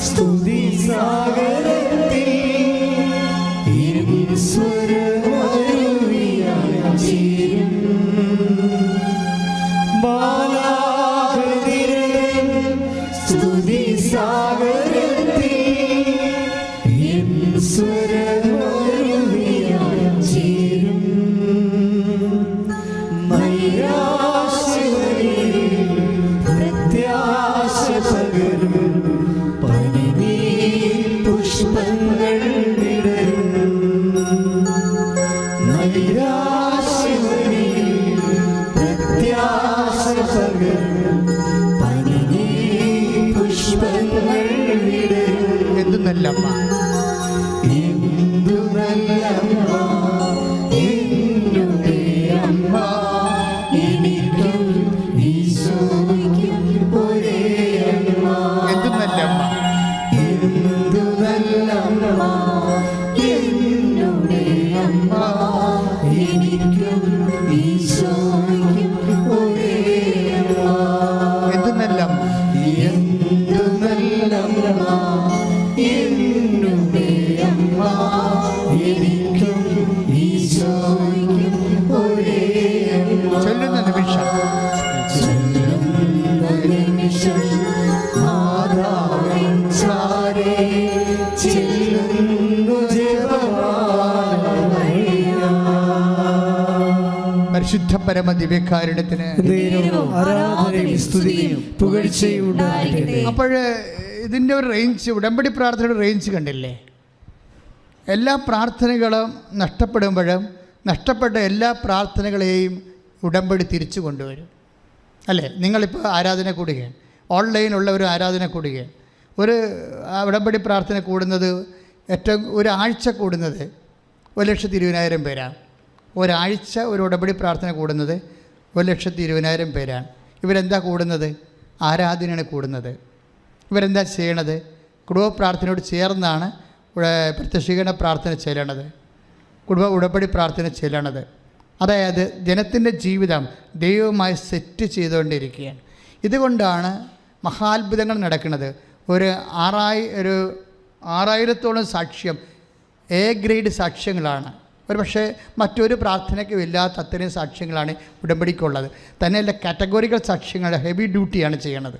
സ്തുതി സാഗരത്തിൽ സ്തുതി സാഗരത്തിൽ ചേരും പ്രത്യാശ പകരും പനിനീർ പുഷ്പങ്ങൾ വിടരും. പ്രത്യാശ പകരും പനിനീർ പുഷ്പങ്ങൾ വിടരും. എന്തു നല്ലമ്മ, എന്തു നല്ലമ്മ എന്നുടെ അമ്മ. ഇഷ്ടപരമ ദിവ്യകാരുണ്യത്തിന് നേരവും ആരാധനയും സ്തുതിയും പുകഴ്ചയും ഉണ്ടാകട്ടെ. അപ്പോൾ ഇതിൻ്റെ ഒരു റേഞ്ച്, ഉടമ്പടി പ്രാർത്ഥനയുടെ റേഞ്ച് കണ്ടില്ലേ? എല്ലാ പ്രാർത്ഥനകളും നഷ്ടപ്പെടുമ്പോഴും നഷ്ടപ്പെട്ട എല്ലാ പ്രാർത്ഥനകളെയും ഉടമ്പടി തിരിച്ചു കൊണ്ടുവരും. അല്ലേ? നിങ്ങളിപ്പോൾ ആരാധന കൂടുകയാണ്, ഓൺലൈനുള്ള ഒരു ആരാധന കൂടുകയാണ്. ഒരു ഉടമ്പടി പ്രാർത്ഥന കൂടുന്നത് ഏറ്റവും ഒരാഴ്ച കൂടുന്നത് 1,20,000 പേരാണ്. ഒരാഴ്ച ഒരു ഉടമ്പടി പ്രാർത്ഥന കൂടുന്നത് 1,20,000 പേരാണ്. ഇവരെന്താ കൂടുന്നത്? ആരാധനയാണ് കൂടുന്നത്. ഇവരെന്താ ചെയ്യണത്? കുടുംബ പ്രാർത്ഥനയോട് ചേർന്നാണ് പ്രത്യക്ഷീകരണ പ്രാർത്ഥന ചെല്ലണത്, കുടുംബ ഉടമ്പടി പ്രാർത്ഥന ചെല്ലണത്. അതായത് ജനത്തിൻ്റെ ജീവിതം ദൈവവുമായി സെറ്റ് ചെയ്തുകൊണ്ടിരിക്കുകയാണ്. ഇതുകൊണ്ടാണ് മഹാത്ഭുതങ്ങൾ നടക്കുന്നത്. ഒരു 6,000-ഓളം സാക്ഷ്യം എ ഗ്രേഡ് സാക്ഷ്യങ്ങളാണ്. ഒരു പക്ഷേ മറ്റൊരു പ്രാർത്ഥനയ്ക്കും ഇല്ലാത്ത അത്രയും സാക്ഷ്യങ്ങളാണ് ഉടമ്പടിക്കുള്ളത്. തന്നെയല്ല, കാറ്റഗോറിക്കൽ സാക്ഷ്യങ്ങൾ ഹെവി ഡ്യൂട്ടിയാണ് ചെയ്യണത്.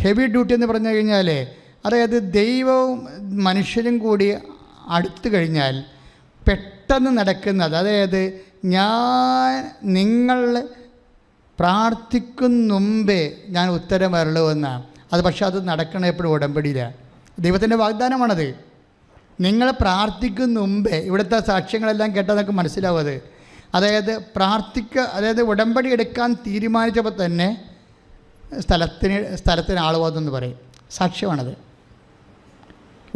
ഹെവി ഡ്യൂട്ടി എന്ന് പറഞ്ഞു കഴിഞ്ഞാൽ, അതായത് ദൈവവും മനുഷ്യരും കൂടി അടുത്തു കഴിഞ്ഞാൽ പെട്ടെന്ന് നടക്കുന്നത്, അതായത് നിങ്ങൾ പ്രാർത്ഥിക്കും മുമ്പേ ഞാൻ ഉത്തരം വരളുമെന്നാണ്. അത് പക്ഷേ അത് നടക്കണ എപ്പോഴും ഉടമ്പടിയിലാണ്. ദൈവത്തിൻ്റെ വാഗ്ദാനമാണത്. നിങ്ങൾ പ്രാർത്ഥിക്കും മുമ്പേ, ഇവിടുത്തെ സാക്ഷ്യങ്ങളെല്ലാം കേട്ടാൽ നമുക്ക് മനസ്സിലാവും അത്. അതായത് ഉടമ്പടി എടുക്കാൻ തീരുമാനിച്ചപ്പോൾ തന്നെ സ്ഥലത്തിന് ആൾ വന്നെന്ന് പറയും. സാക്ഷ്യമാണത്.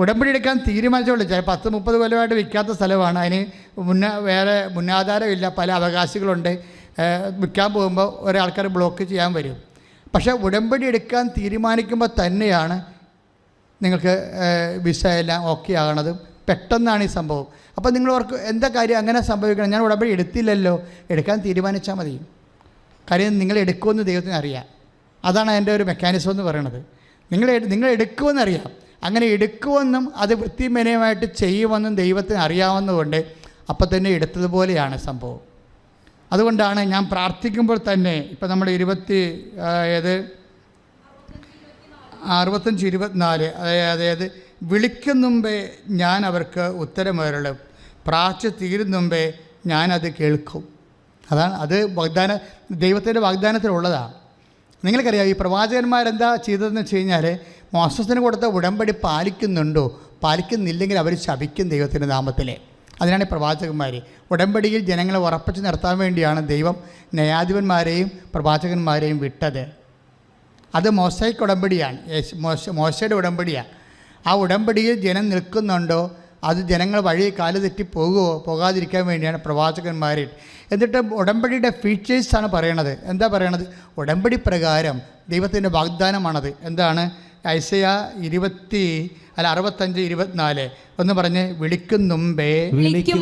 ഉടമ്പടി എടുക്കാൻ തീരുമാനിച്ചോളൂ. 10-30 കൊല്ലമായിട്ട് വിൽക്കാത്ത സ്ഥലമാണ്. അതിന് വേറെ മുന്നാധാരമില്ല, പല അവകാശികളുണ്ട്. വിൽക്കാൻ പോകുമ്പോൾ ഒരാൾക്കാർ ബ്ലോക്ക് ചെയ്യാൻ വരും. പക്ഷേ ഉടമ്പടി എടുക്കാൻ തീരുമാനിക്കുമ്പോൾ തന്നെയാണ് നിങ്ങൾക്ക് വിസ എല്ലാം ഓക്കെ ആകണതും. പെട്ടെന്നാണ് ഈ സംഭവം. അപ്പോൾ നിങ്ങൾ ഓർക്ക് എന്താ കാര്യം അങ്ങനെ സംഭവിക്കണം? ഞാൻ ഉടമ്പടി എടുത്തില്ലല്ലോ. എടുക്കാൻ തീരുമാനിച്ചാൽ മതി. കാര്യം നിങ്ങൾ എടുക്കുമെന്ന് ദൈവത്തിന് അറിയാം. അതാണ് അതിൻ്റെ ഒരു മെക്കാനിസം എന്ന് പറയുന്നത്. നിങ്ങൾ എടുക്കുമെന്നറിയാം. അങ്ങനെ എടുക്കുമെന്നും അത് വൃത്തിമേനയുമായിട്ട് ചെയ്യുമെന്നും ദൈവത്തിന് അറിയാവുന്നതുകൊണ്ട് അപ്പം തന്നെ എടുത്തതുപോലെയാണ് സംഭവം. അതുകൊണ്ടാണ് ഞാൻ പ്രാർത്ഥിക്കുമ്പോൾ തന്നെ ഇപ്പം നമ്മൾ 65-24 അതായത് വിളിക്കും മുമ്പേ ഞാൻ അവർക്ക് ഉത്തരമരുളും, പ്രാർത്ഥിച്ച് തീരും മുമ്പേ ഞാനത് കേൾക്കും. അതാണ് അത് ദൈവത്തിൻ്റെ വാഗ്ദാനത്തിലുള്ളതാണ്. നിങ്ങൾക്കറിയാം, ഈ പ്രവാചകന്മാരെന്താ ചെയ്തതെന്ന് വെച്ച് കഴിഞ്ഞാൽ, മോശത്തിന് കൊടുത്ത ഉടമ്പടി പാലിക്കുന്നുണ്ടോ? പാലിക്കുന്നില്ലെങ്കിൽ അവർ ശപിക്കും ദൈവത്തിൻ്റെ നാമത്തിൽ. അതിനാണ് പ്രവാചകന്മാർ. ഉടമ്പടിയിൽ ജനങ്ങളെ ഉറപ്പിച്ച് നിർത്താൻ വേണ്ടിയാണ് ദൈവം ന്യായാധിപന്മാരെയും പ്രവാചകന്മാരെയും വിട്ടത്. അത് മോശയ്ക്ക് ഉടമ്പടിയാണ്, മോശയുടെ ഉടമ്പടിയാണ്. ആ ഉടമ്പടിയിൽ ജനം നിൽക്കുന്നുണ്ടോ, അത് ജനങ്ങൾ വഴി കാല് തെറ്റി പോകാതിരിക്കാൻ വേണ്ടിയാണ് പ്രവാചകന്മാരിൽ. എന്നിട്ട് ഉടമ്പടിയുടെ ഫീച്ചേഴ്സാണ് പറയണത്. എന്താ പറയണത്? ഉടമ്പടി പ്രകാരം ദൈവത്തിൻ്റെ വാഗ്ദാനമാണത്. എന്താണ്? ഐസയാ 65-24 ഒന്ന് പറഞ്ഞ്, വിളിക്കും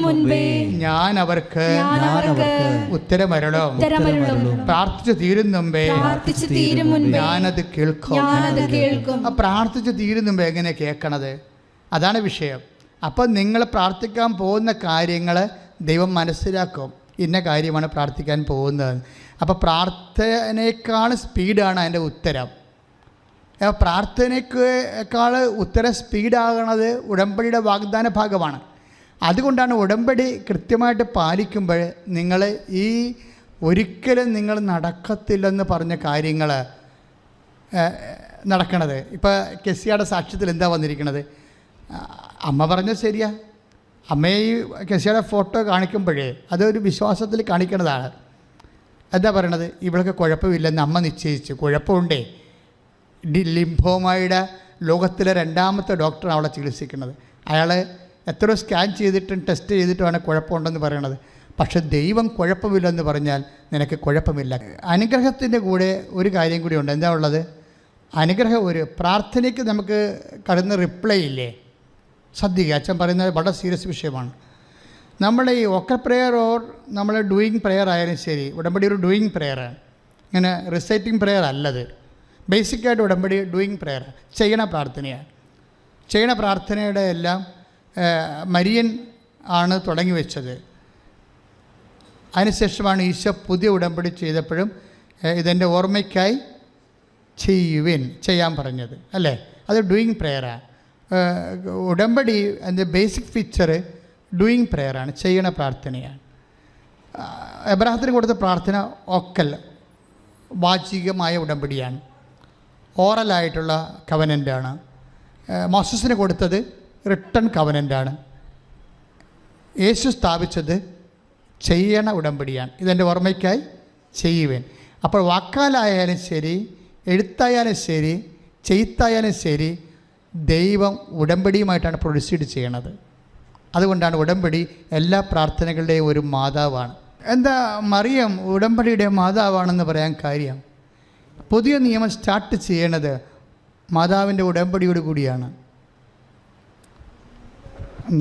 മുമ്പേ ഞാൻ അവർക്ക് ഉത്തരമരുളും, പ്രാർത്ഥിച്ചു തീരും മുമ്പേ ഞാനത് കേൾക്കും. ആ പ്രാർത്ഥിച്ചു തീരും മുമ്പേ എങ്ങനെ കേൾക്കണത്? അതാണ് വിഷയം. അപ്പം നിങ്ങൾ പ്രാർത്ഥിക്കാൻ പോകുന്ന കാര്യങ്ങൾ ദൈവം മനസ്സിലാക്കും. ഇന്ന കാര്യമാണ് പ്രാർത്ഥിക്കാൻ പോകുന്നത്. അപ്പോൾ പ്രാർത്ഥനയേക്കാൾ സ്പീഡാണ് അതിൻ്റെ ഉത്തരം. പ്രാർത്ഥനയേക്കാൾ ഉത്തരം സ്പീഡാകണത് ഉടമ്പടിയുടെ വാഗ്ദാന ഭാഗമാണ്. അതുകൊണ്ടാണ് ഉടമ്പടി കൃത്യമായിട്ട് പാലിക്കുമ്പോൾ നിങ്ങൾ ഈ ഒരിക്കലും നിങ്ങൾ നടക്കത്തില്ലെന്ന് പറഞ്ഞ കാര്യങ്ങൾ നടക്കണത്. ഇപ്പോൾ കെസിയുടെ സാക്ഷ്യത്തിൽ എന്താ വന്നിരിക്കുന്നത്? അമ്മ പറഞ്ഞത് ശരിയാ. അമ്മയെ ഈ കെസിയുടെ ഫോട്ടോ കാണിക്കുമ്പോഴേ അതൊരു വിശ്വാസത്തിൽ കാണിക്കുന്നതാണ്. എന്താ പറയണത്? ഇവൾക്ക് കുഴപ്പമില്ലെന്ന് അമ്മ നിശ്ചയിച്ചു. കുഴപ്പമുണ്ടേ. ലിംഫോമയുടെ ലോകത്തിലെ 2ാമത്തെ ഡോക്ടറാണ് അവളെ ചികിത്സിക്കുന്നത്. അയാൾ എത്രയോ സ്കാൻ ചെയ്തിട്ടും ടെസ്റ്റ് ചെയ്തിട്ടുമാണ് കുഴപ്പമുണ്ടെന്ന് പറയണത്. പക്ഷെ ദൈവം കുഴപ്പമില്ലെന്ന് പറഞ്ഞാൽ നിനക്ക് കുഴപ്പമില്ല. അനുഗ്രഹത്തിൻ്റെ കൂടെ ഒരു കാര്യം കൂടി ഉണ്ട്. എന്താ ഉള്ളത്? അനുഗ്രഹം ഒരു പ്രാർത്ഥനയ്ക്ക് നമുക്ക് കടന്ന് റിപ്ലൈ ഇല്ലേ? ശ്രദ്ധിക്കുക, അച്ഛൻ പറയുന്നത് വളരെ സീരിയസ് വിഷയമാണ്. നമ്മൾ ഈ വോക്കൽ പ്രെയർ ഓർ നമ്മൾ ഡൂയിങ് പ്രെയർ ആയാലും ശരി, ഉടമ്പടി ഒരു ഡൂയിങ് പ്രെയറാണ്. ഇങ്ങനെ റിസൈറ്റിംഗ് പ്രെയർ അല്ലത്. ബേസിക്കായിട്ട് ഉടമ്പടി ഡൂയിങ് പ്രെയർ, ചെയ്യണ പ്രാർത്ഥനയാണ്. ചെയ്യണ പ്രാർത്ഥനയുടെ എല്ലാം മരിയൻ ആണ് തുടങ്ങി വെച്ചത്. അതിനുശേഷമാണ് ഈശോ പുതിയ ഉടമ്പടി ചെയ്തപ്പോഴും ഇതെൻ്റെ ഓർമ്മയ്ക്കായി ചെയ്യാൻ പറഞ്ഞത് അല്ലേ? അത് ഡൂയിങ് പ്രെയറാണ്. ഉടമ്പടി അതിൻ്റെ ബേസിക് ഫീച്ചർ ഡൂയിങ് പ്രെയറാണ്, ചെയ്യണ പ്രാർത്ഥനയാണ്. എബ്രാഹത്തിന് കൊടുത്ത പ്രാർത്ഥന ഒക്കൽ വാചികമായ ഉടമ്പടിയാണ്, ഓറലായിട്ടുള്ള കവനൻ്റാണ്. മോസസിന് കൊടുത്തത് റിട്ടൺ കവനൻ്റാണ്. യേശു സ്ഥാപിച്ചത് ചെയ്യണ ഉടമ്പടിയാണ്. ഇതെൻ്റെ ഓർമ്മയ്ക്കായി ചെയ്യുവേൻ. അപ്പോൾ വാക്കാലായാലും ശരി, എഴുത്തായാലും ശരി, ചെയ്ത്തായാലും ശരി, ദൈവം ഉടമ്പടിയുമായിട്ടാണ് പ്രൊസീഡ് ചെയ്യണത്. അതുകൊണ്ടാണ് ഉടമ്പടി എല്ലാ പ്രാർത്ഥനകളുടെയും ഒരു മാതാവാണ്. എന്താ മറിയം ഉടമ്പടിയുടെ മാതാവാണെന്ന് പറയാൻ കാര്യം? പുതിയ നിയമം സ്റ്റാർട്ട് ചെയ്യണത് മാതാവിൻ്റെ ഉടമ്പടിയോട് കൂടിയാണ്.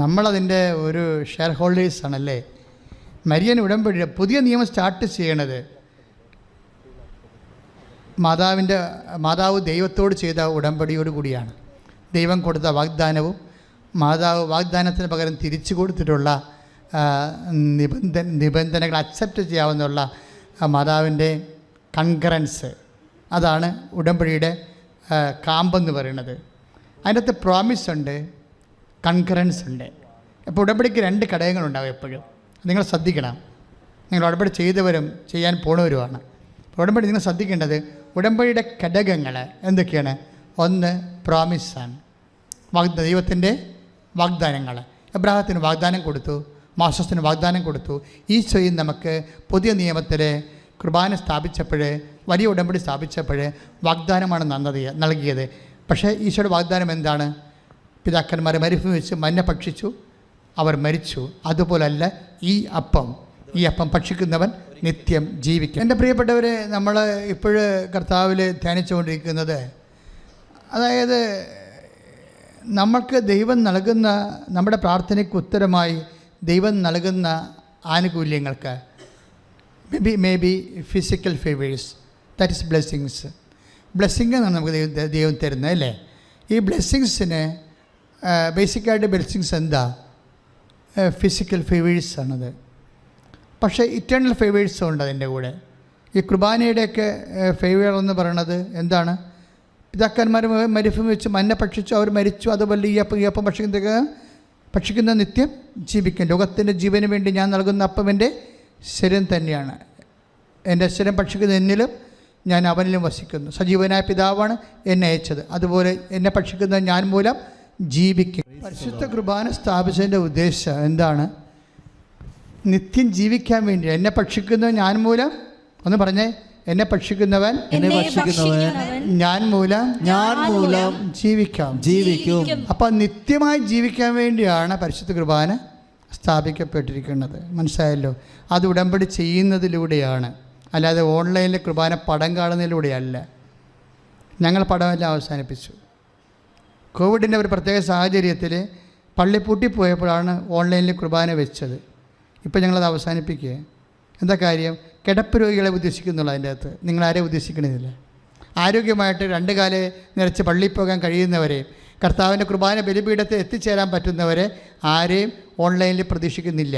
നമ്മളതിൻ്റെ ഒരു ഷെയർ ഹോൾഡേഴ്സാണല്ലേ. മരിയൻ ഉടമ്പടി പുതിയ നിയമം സ്റ്റാർട്ട് ചെയ്യണത് മാതാവ് ദൈവത്തോട് ചെയ്ത ഉടമ്പടിയോട് കൂടിയാണ്. ദൈവം കൊടുത്ത വാഗ്ദാനവും മാതാവ് വാഗ്ദാനത്തിന് പകരം തിരിച്ചു കൊടുത്തിട്ടുള്ള നിബന്ധനകൾ അക്സെപ്റ്റ് ചെയ്യാവുന്നുള്ള മാതാവിൻ്റെ കൺകറൻസ്, അതാണ് ഉടമ്പടിയുടെ കാമ്പെന്ന് പറയുന്നത്. അതിൻ്റെ അകത്ത് പ്രോമിസ് ഉണ്ട്, കൺകറൻസ് ഉണ്ട്. അപ്പോൾ ഉടമ്പടിക്ക് 2 ഘടകങ്ങളുണ്ടാവും എപ്പോഴും. നിങ്ങൾ ശ്രദ്ധിക്കണം. നിങ്ങൾ ഉടമ്പടി ചെയ്തവരും ചെയ്യാൻ പോണവരുമാണ്. ഉടമ്പടി നിങ്ങൾ ശ്രദ്ധിക്കേണ്ടത് ഉടമ്പടിയുടെ ഘടകങ്ങൾ എന്തൊക്കെയാണ്? ഒന്ന് പ്രോമിസാണ്, ദൈവത്തിൻ്റെ വാഗ്ദാനങ്ങൾ. എബ്രാഹത്തിന് വാഗ്ദാനം കൊടുത്തു, മോശസിന് വാഗ്ദാനം കൊടുത്തു. ഈശോയും നമുക്ക് പുതിയ നിയമത്തിലെ കുർബാന സ്ഥാപിച്ചപ്പോൾ, വലിയ ഉടമ്പടി സ്ഥാപിച്ചപ്പോൾ വാഗ്ദാനമാണ് നൽകിയത്. പക്ഷേ ഈശോയുടെ വാഗ്ദാനം എന്താണ്? പിതാക്കന്മാർ മരുഭൂമി വെച്ച് മഞ്ഞ ഭക്ഷിച്ചു, അവർ മരിച്ചു. അതുപോലല്ല ഈ അപ്പം ഭക്ഷിക്കുന്നവൻ നിത്യം ജീവിക്കും. എൻ്റെ പ്രിയപ്പെട്ടവരെ, നമ്മൾ ഇപ്പോഴ് കർത്താവിൽ ധ്യാനിച്ചുകൊണ്ടിരിക്കുന്നത്, അതായത് നമ്മൾക്ക് ദൈവം നൽകുന്ന, നമ്മുടെ പ്രാർത്ഥനയ്ക്ക് ഉത്തരമായി ദൈവം നൽകുന്ന ആനുകൂല്യങ്ങൾക്ക്, may be physical favours, that is blessings. Blessing എന്നാണ് നമുക്ക് ദൈവം തരുന്നത്, അല്ലേ? ഈ ബ്ലെസ്സിങ്സിന് ബേസിക്കായിട്ട് ബ്ലെസ്സിങ്സ് എന്താ? ഫിസിക്കൽ ഫേവേഴ്സാണത്. പക്ഷേ ഇറ്റേണൽ ഫേവേഴ്സും ഉണ്ട് അതിൻ്റെ കൂടെ. ഈ കുർബാനയുടെയൊക്കെ ഫേവർ എന്ന് പറയുന്നത് എന്താണ്? പിതാക്കന്മാർ മരുഭൂമി വെച്ച് മഞ്ഞ ഭക്ഷിച്ചു, അവർ മരിച്ചു. അതുപോലെ ഈ അപ്പം ഭക്ഷിക്കുന്ന നിത്യം ജീവിക്കും. ലോകത്തിൻ്റെ ജീവന് വേണ്ടി ഞാൻ നൽകുന്ന അപ്പം എൻ്റെ ശരീരം തന്നെയാണ്. എൻ്റെ ശരീരം ഭക്ഷിക്കുന്ന എന്നിലും ഞാൻ അവനിലും വസിക്കുന്നു. സജീവനായ പിതാവാണ് എന്നെ അയച്ചത്, അതുപോലെ എന്നെ ഭക്ഷിക്കുന്ന ഞാൻ മൂലം ജീവിക്കും. പരിശുദ്ധ കുർബാന സ്ഥാപിച്ചതിൻ്റെ ഉദ്ദേശം എന്താണ്? നിത്യം ജീവിക്കാൻ വേണ്ടി. എന്നെ ഭക്ഷിക്കുന്ന ഞാൻ മൂലം, ഒന്ന് പറഞ്ഞേ, എന്നെ ഭക്ഷിക്കുന്നവൻ ഞാൻ മൂലം ജീവിക്കും. അപ്പം നിത്യമായി ജീവിക്കാൻ വേണ്ടിയാണ് പരിശുദ്ധ കുർബാന സ്ഥാപിക്കപ്പെട്ടിരിക്കുന്നത്. മനസ്സിലായല്ലോ? അത് ഉടമ്പടി ചെയ്യുന്നതിലൂടെയാണ്, അല്ലാതെ ഓൺലൈനിൽ കുർബാന പടം കാണുന്നതിലൂടെയല്ല. ഞങ്ങൾ പടമെല്ലാം അവസാനിപ്പിച്ചു. കോവിഡിൻ്റെ ഒരു പ്രത്യേക സാഹചര്യത്തിൽ പള്ളി പൂട്ടിപ്പോയപ്പോഴാണ് ഓൺലൈനിൽ കുർബാന വെച്ചത്. ഇപ്പോൾ ഞങ്ങളത് അവസാനിപ്പിക്കുക. എന്താ കാര്യം? കിടപ്പ് രോഗികളെ ഉദ്ദേശിക്കുന്നുള്ളൂ. അതിൻ്റെ അകത്ത് നിങ്ങളാരെയും ഉദ്ദേശിക്കണമെന്നില്ല. ആരോഗ്യമായിട്ട് 2 കാല് നിറച്ച് പള്ളിയിൽ പോകാൻ കഴിയുന്നവരെ, കർത്താവിൻ്റെ കുർബാന ബലിപീഠത്തിൽ എത്തിച്ചേരാൻ പറ്റുന്നവരെ ആരെയും ഓൺലൈനിൽ പ്രതീക്ഷിക്കുന്നില്ല.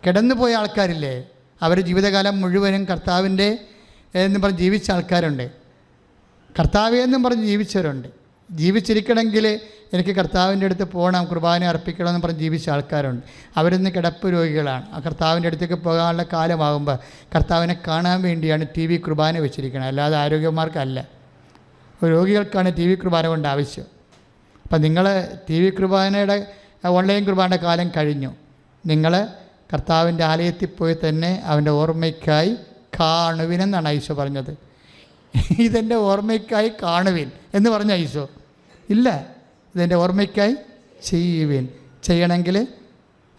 കിടന്നുപോയ ആൾക്കാരില്ലേ, അവർ ജീവിതകാലം മുഴുവനും കർത്താവിൻ്റെ എന്ന് പറഞ്ഞ് ജീവിച്ച ആൾക്കാരുണ്ട്, കർത്താവേ എന്നും പറഞ്ഞ് ജീവിച്ചവരുണ്ട്. ജീവിച്ചിരിക്കണമെങ്കിൽ എനിക്ക് കർത്താവിൻ്റെ അടുത്ത് പോകണം, കുർബാന അർപ്പിക്കണമെന്ന് പറഞ്ഞ് ജീവിച്ച ആൾക്കാരുണ്ട്. അവരിന്ന് കിടപ്പ് രോഗികളാണ്. ആ കർത്താവിൻ്റെ അടുത്തേക്ക് പോകാനുള്ള കാലമാകുമ്പോൾ കർത്താവിനെ കാണാൻ വേണ്ടിയാണ് TV കുർബാന വെച്ചിരിക്കുന്നത്, അല്ലാതെ ആരോഗ്യന്മാർക്കല്ല. രോഗികൾക്കാണ് TV കുർബാന കൊണ്ട് ആവശ്യം. അപ്പം നിങ്ങൾ TV കുർബാനയുടെ ഓൺലൈൻ കുർബാനയുടെ കാലം കഴിഞ്ഞു. നിങ്ങൾ കർത്താവിൻ്റെ ആലയത്തിൽ പോയി തന്നെ അവൻ്റെ ഓർമ്മയ്ക്കായി കാണുവിനെന്നാണ് ഈശോ പറഞ്ഞത്. ഇതെൻ്റെ ഓർമ്മയ്ക്കായി കാണുവിൻ എന്ന് പറഞ്ഞ ഈശോ ഇല്ല, ഇതെൻ്റെ ഓർമ്മയ്ക്കായി ചെയ്യുവിൻ. ചെയ്യണമെങ്കിൽ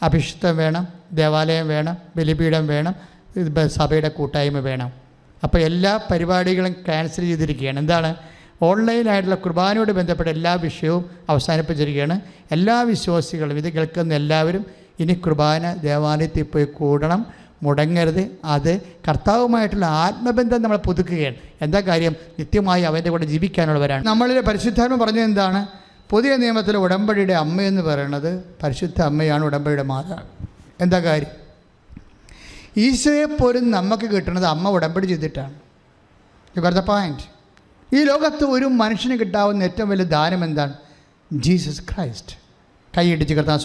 അഭിഷിക്തം വേണം, ദേവാലയം വേണം, ബലിപീഠം വേണം, സഭയുടെ കൂട്ടായ്മ വേണം. അപ്പോൾ എല്ലാ പരിപാടികളും ക്യാൻസൽ ചെയ്തിരിക്കുകയാണ്. എന്താണ്? ഓൺലൈനായിട്ടുള്ള കുർബാനയോട് ബന്ധപ്പെട്ട എല്ലാ വിഷയവും അവസാനിപ്പിച്ചിരിക്കുകയാണ്. എല്ലാ വിശ്വാസികളും, ഇത് കേൾക്കുന്ന എല്ലാവരും ഇനി കുർബാന ദേവാലയത്തിൽ പോയി കൂടണം, മുടങ്ങരുത്. അത് കർത്താവുമായിട്ടുള്ള ആത്മബന്ധം നമ്മൾ പുതുക്കുകയാണ്. എന്താ കാര്യം? നിത്യമായി അവൻ്റെ കൂടെ ജീവിക്കാനുള്ളവരാണ്. നമ്മളിലെ പരിശുദ്ധാത്മ പറഞ്ഞത് എന്താണ്? പുതിയ നിയമത്തിലെ ഉടമ്പടിയുടെ അമ്മയെന്ന് പറയുന്നത് പരിശുദ്ധ അമ്മയാണ്, ഉടമ്പടിയുടെ മാതാവ്. എന്താ കാര്യം? ഈശോയെപ്പോലും നമുക്ക് കിട്ടുന്നത് അമ്മ ഉടമ്പടി ചെയ്തിട്ടാണ്. You got the point. ഈ ലോകത്ത് ഒരു മനുഷ്യന് കിട്ടാവുന്ന ഏറ്റവും വലിയ ദാനം എന്താണ്? Jesus Christ. കൈയിടിച്ച് കർത്താൻ